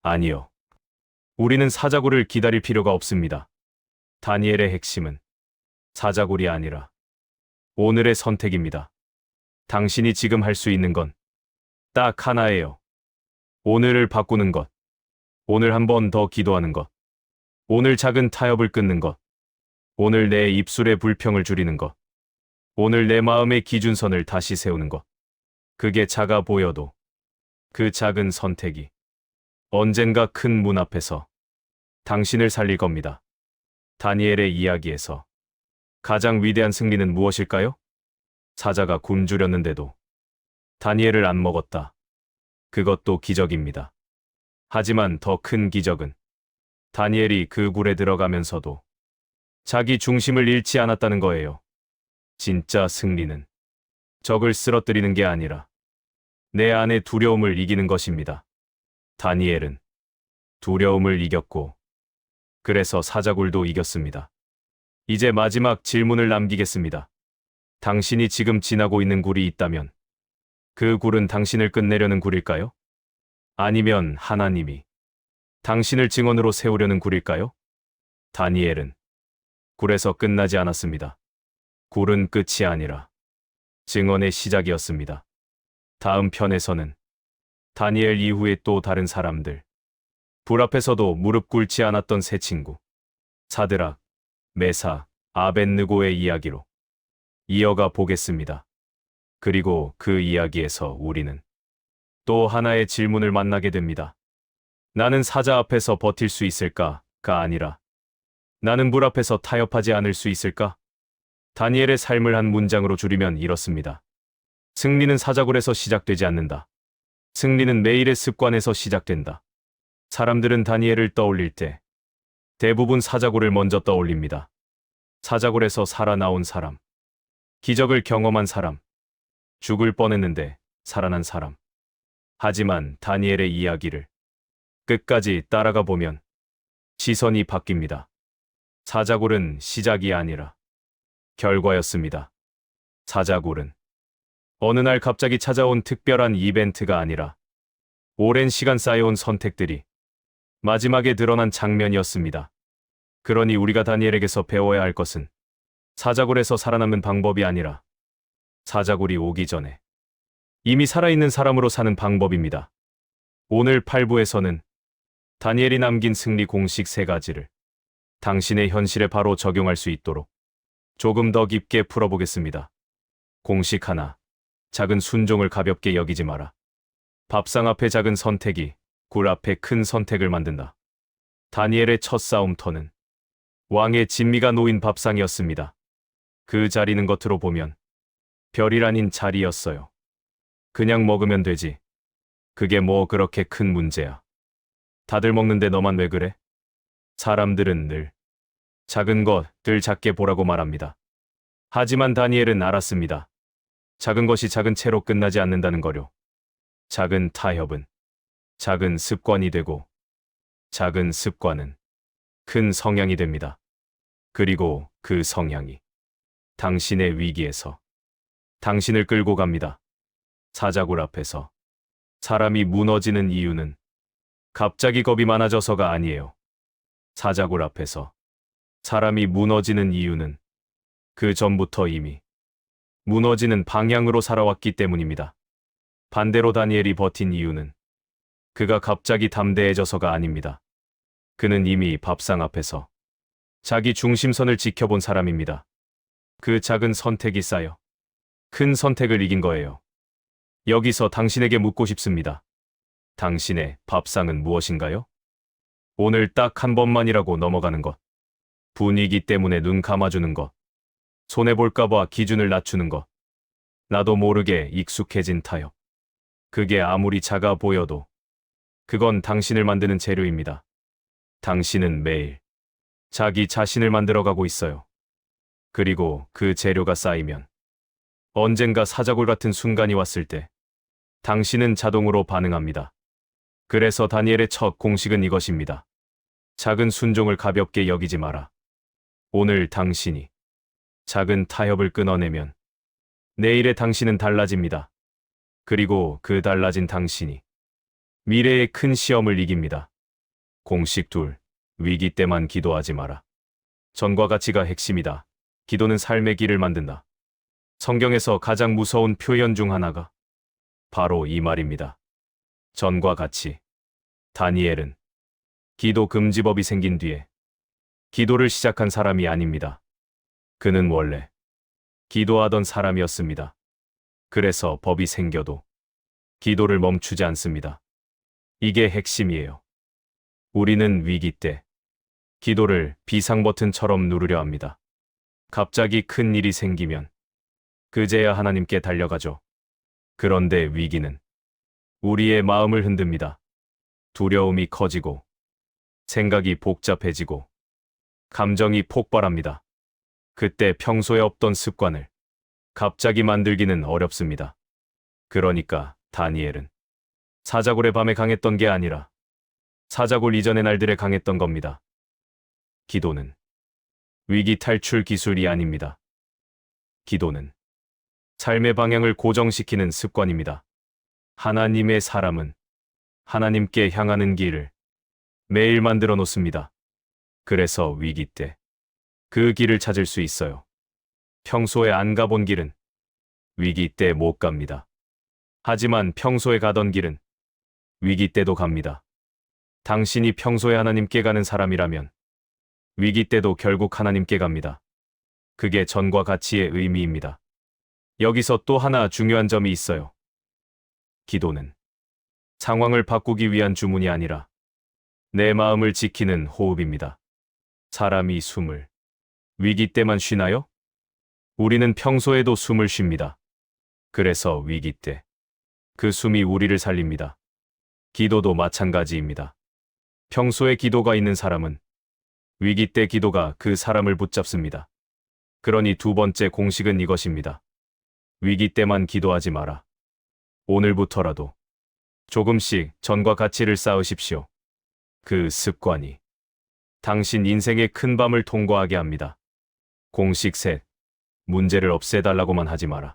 아니요. 우리는 사자굴을 기다릴 필요가 없습니다. 다니엘의 핵심은 사자굴이 아니라 오늘의 선택입니다. 당신이 지금 할 수 있는 건 딱 하나예요. 오늘을 바꾸는 것. 오늘 한 번 더 기도하는 것. 오늘 작은 타협을 끊는 것. 오늘 내 입술의 불평을 줄이는 것. 오늘 내 마음의 기준선을 다시 세우는 것. 그게 작아 보여도 그 작은 선택이 언젠가 큰 문 앞에서 당신을 살릴 겁니다. 다니엘의 이야기에서 가장 위대한 승리는 무엇일까요? 사자가 굶주렸는데도 다니엘을 안 먹었다. 그것도 기적입니다. 하지만 더 큰 기적은 다니엘이 그 굴에 들어가면서도 자기 중심을 잃지 않았다는 거예요. 진짜 승리는 적을 쓰러뜨리는 게 아니라 내 안의 두려움을 이기는 것입니다. 다니엘은 두려움을 이겼고 그래서 사자굴도 이겼습니다. 이제 마지막 질문을 남기겠습니다. 당신이 지금 지나고 있는 굴이 있다면 그 굴은 당신을 끝내려는 굴일까요? 아니면 하나님이 당신을 증언으로 세우려는 굴일까요? 다니엘은 굴에서 끝나지 않았습니다. 굴은 끝이 아니라 증언의 시작이었습니다. 다음 편에서는 다니엘 이후에 또 다른 사람들, 불 앞에서도 무릎 꿇지 않았던 세 친구, 사드락, 메사, 아벳느고의 이야기로 이어가 보겠습니다. 그리고 그 이야기에서 우리는 또 하나의 질문을 만나게 됩니다. 나는 사자 앞에서 버틸 수 있을까가 아니라 나는 물 앞에서 타협하지 않을 수 있을까? 다니엘의 삶을 한 문장으로 줄이면 이렇습니다. 승리는 사자굴에서 시작되지 않는다. 승리는 매일의 습관에서 시작된다. 사람들은 다니엘을 떠올릴 때 대부분 사자굴을 먼저 떠올립니다. 사자굴에서 살아나온 사람, 기적을 경험한 사람, 죽을 뻔했는데 살아난 사람. 하지만 다니엘의 이야기를 끝까지 따라가 보면 시선이 바뀝니다. 사자굴은 시작이 아니라 결과였습니다. 사자굴은 어느 날 갑자기 찾아온 특별한 이벤트가 아니라 오랜 시간 쌓여온 선택들이 마지막에 드러난 장면이었습니다. 그러니 우리가 다니엘에게서 배워야 할 것은 사자굴에서 살아남는 방법이 아니라 사자굴이 오기 전에 이미 살아있는 사람으로 사는 방법입니다. 오늘 8부에서는 다니엘이 남긴 승리 공식 3가지를 당신의 현실에 바로 적용할 수 있도록 조금 더 깊게 풀어보겠습니다. 공식 하나, 작은 순종을 가볍게 여기지 마라. 밥상 앞에 작은 선택이 굴 앞에 큰 선택을 만든다. 다니엘의 첫 싸움터는 왕의 진미가 놓인 밥상이었습니다. 그 자리는 겉으로 보면 별일 아닌 자리였어요. 그냥 먹으면 되지. 그게 뭐 그렇게 큰 문제야. 다들 먹는데 너만 왜 그래? 사람들은 늘 작은 것들 작게 보라고 말합니다. 하지만 다니엘은 알았습니다. 작은 것이 작은 채로 끝나지 않는다는 거요. 작은 타협은 작은 습관이 되고 작은 습관은 큰 성향이 됩니다. 그리고 그 성향이 당신의 위기에서 당신을 끌고 갑니다. 사자굴 앞에서 사람이 무너지는 이유는 갑자기 겁이 많아져서가 아니에요. 사자굴 앞에서 사람이 무너지는 이유는 그 전부터 이미 무너지는 방향으로 살아왔기 때문입니다. 반대로 다니엘이 버틴 이유는 그가 갑자기 담대해져서가 아닙니다. 그는 이미 밥상 앞에서 자기 중심선을 지켜본 사람입니다. 그 작은 선택이 쌓여 큰 선택을 이긴 거예요. 여기서 당신에게 묻고 싶습니다. 당신의 밥상은 무엇인가요? 오늘 딱 한 번만이라고 넘어가는 것. 분위기 때문에 눈 감아주는 것. 손해볼까봐 기준을 낮추는 것. 나도 모르게 익숙해진 타협. 그게 아무리 작아 보여도 그건 당신을 만드는 재료입니다. 당신은 매일 자기 자신을 만들어가고 있어요. 그리고 그 재료가 쌓이면 언젠가 사자굴 같은 순간이 왔을 때 당신은 자동으로 반응합니다. 그래서 다니엘의 첫 공식은 이것입니다. 작은 순종을 가볍게 여기지 마라. 오늘 당신이 작은 타협을 끊어내면 내일의 당신은 달라집니다. 그리고 그 달라진 당신이 미래의 큰 시험을 이깁니다. 공식 2. 위기 때만 기도하지 마라. 전과 같이가 핵심이다. 기도는 삶의 길을 만든다. 성경에서 가장 무서운 표현 중 하나가 바로 이 말입니다. 전과 같이. 다니엘은 기도 금지법이 생긴 뒤에 기도를 시작한 사람이 아닙니다. 그는 원래 기도하던 사람이었습니다. 그래서 법이 생겨도 기도를 멈추지 않습니다. 이게 핵심이에요. 우리는 위기 때 기도를 비상 버튼처럼 누르려 합니다. 갑자기 큰 일이 생기면 그제야 하나님께 달려가죠. 그런데 위기는 우리의 마음을 흔듭니다. 두려움이 커지고 생각이 복잡해지고 감정이 폭발합니다. 그때 평소에 없던 습관을 갑자기 만들기는 어렵습니다. 그러니까 다니엘은 사자굴의 밤에 강했던 게 아니라 사자굴 이전의 날들에 강했던 겁니다. 기도는 위기 탈출 기술이 아닙니다. 기도는 삶의 방향을 고정시키는 습관입니다. 하나님의 사람은 하나님께 향하는 길을 매일 만들어 놓습니다. 그래서 위기 때 그 길을 찾을 수 있어요. 평소에 안 가본 길은 위기 때 못 갑니다. 하지만 평소에 가던 길은 위기 때도 갑니다. 당신이 평소에 하나님께 가는 사람이라면 위기 때도 결국 하나님께 갑니다. 그게 전과 가치의 의미입니다. 여기서 또 하나 중요한 점이 있어요. 기도는 상황을 바꾸기 위한 주문이 아니라 내 마음을 지키는 호흡입니다. 사람이 숨을 위기 때만 쉬나요? 우리는 평소에도 숨을 쉽니다. 그래서 위기 때 그 숨이 우리를 살립니다. 기도도 마찬가지입니다. 평소에 기도가 있는 사람은 위기 때 기도가 그 사람을 붙잡습니다. 그러니 두 번째 공식은 이것입니다. 위기 때만 기도하지 마라. 오늘부터라도 조금씩 전과 가치를 쌓으십시오. 그 습관이 당신 인생의 큰 밤을 통과하게 합니다. 공식 셋. 문제를 없애달라고만 하지 마라.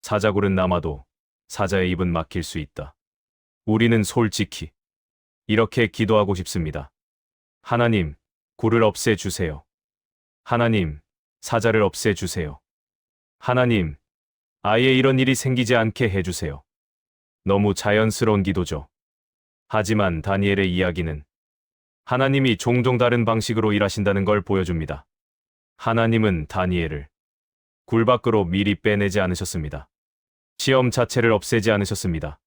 사자굴은 남아도 사자의 입은 막힐 수 있다. 우리는 솔직히 이렇게 기도하고 싶습니다. 하나님, 굴을 없애주세요. 하나님, 사자를 없애주세요. 하나님, 아예 이런 일이 생기지 않게 해주세요. 너무 자연스러운 기도죠. 하지만 다니엘의 이야기는 하나님이 종종 다른 방식으로 일하신다는 걸 보여줍니다. 하나님은 다니엘을 굴 밖으로 미리 빼내지 않으셨습니다. 시험 자체를 없애지 않으셨습니다.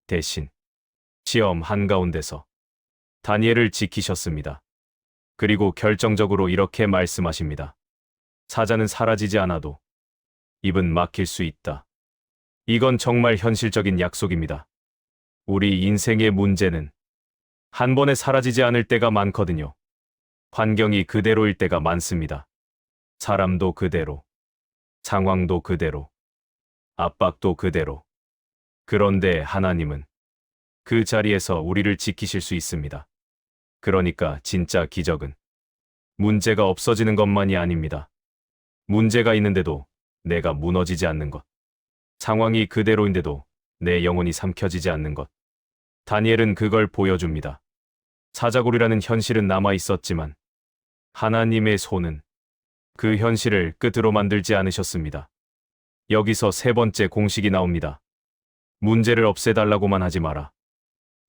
대신 시험 한가운데서 다니엘을 지키셨습니다. 그리고 결정적으로 이렇게 말씀하십니다. 사자는 사라지지 않아도 입은 막힐 수 있다. 이건 정말 현실적인 약속입니다. 우리 인생의 문제는 한 번에 사라지지 않을 때가 많거든요. 환경이 그대로일 때가 많습니다. 사람도 그대로, 상황도 그대로, 압박도 그대로. 그런데 하나님은 그 자리에서 우리를 지키실 수 있습니다. 그러니까 진짜 기적은 문제가 없어지는 것만이 아닙니다. 문제가 있는데도 내가 무너지지 않는 것. 상황이 그대로인데도 내 영혼이 삼켜지지 않는 것. 다니엘은 그걸 보여줍니다. 사자굴이라는 현실은 남아 있었지만 하나님의 손은 그 현실을 끝으로 만들지 않으셨습니다. 여기서 세 번째 공식이 나옵니다. 문제를 없애달라고만 하지 마라.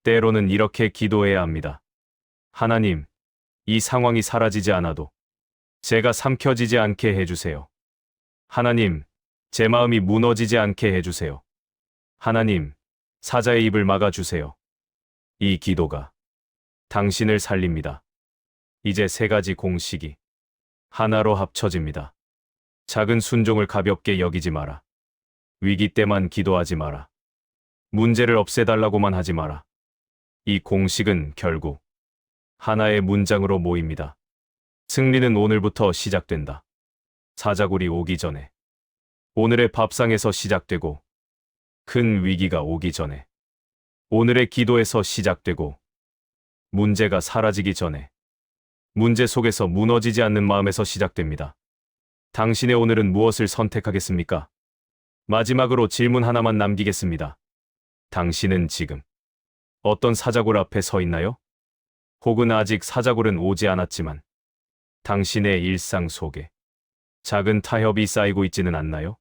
때로는 이렇게 기도해야 합니다. 하나님, 이 상황이 사라지지 않아도 제가 삼켜지지 않게 해주세요. 하나님, 제 마음이 무너지지 않게 해주세요. 하나님, 사자의 입을 막아주세요. 이 기도가 당신을 살립니다. 이제 세 가지 공식이 하나로 합쳐집니다. 작은 순종을 가볍게 여기지 마라. 위기 때만 기도하지 마라. 문제를 없애달라고만 하지 마라. 이 공식은 결국 하나의 문장으로 모입니다. 승리는 오늘부터 시작된다. 사자굴이 오기 전에, 오늘의 밥상에서 시작되고, 큰 위기가 오기 전에, 오늘의 기도에서 시작되고, 문제가 사라지기 전에, 문제 속에서 무너지지 않는 마음에서 시작됩니다. 당신의 오늘은 무엇을 선택하겠습니까? 마지막으로 질문 하나만 남기겠습니다. 당신은 지금 어떤 사자굴 앞에 서 있나요? 혹은 아직 사자굴은 오지 않았지만 당신의 일상 속에 작은 타협이 쌓이고 있지는 않나요?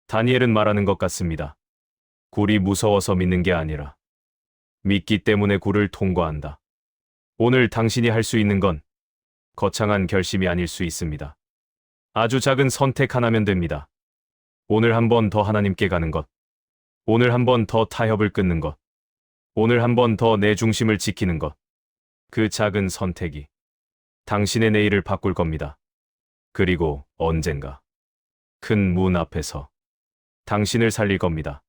다니엘은 말하는 것 같습니다. 굴이 무서워서 믿는 게 아니라 믿기 때문에 굴을 통과한다. 오늘 당신이 할 수 있는 건 거창한 결심이 아닐 수 있습니다. 아주 작은 선택 하나면 됩니다. 오늘 한 번 더 하나님께 가는 것. 오늘 한 번 더 타협을 끊는 것. 오늘 한 번 더 내 중심을 지키는 것. 그 작은 선택이 당신의 내일을 바꿀 겁니다. 그리고 언젠가 큰 문 앞에서 당신을 살릴 겁니다.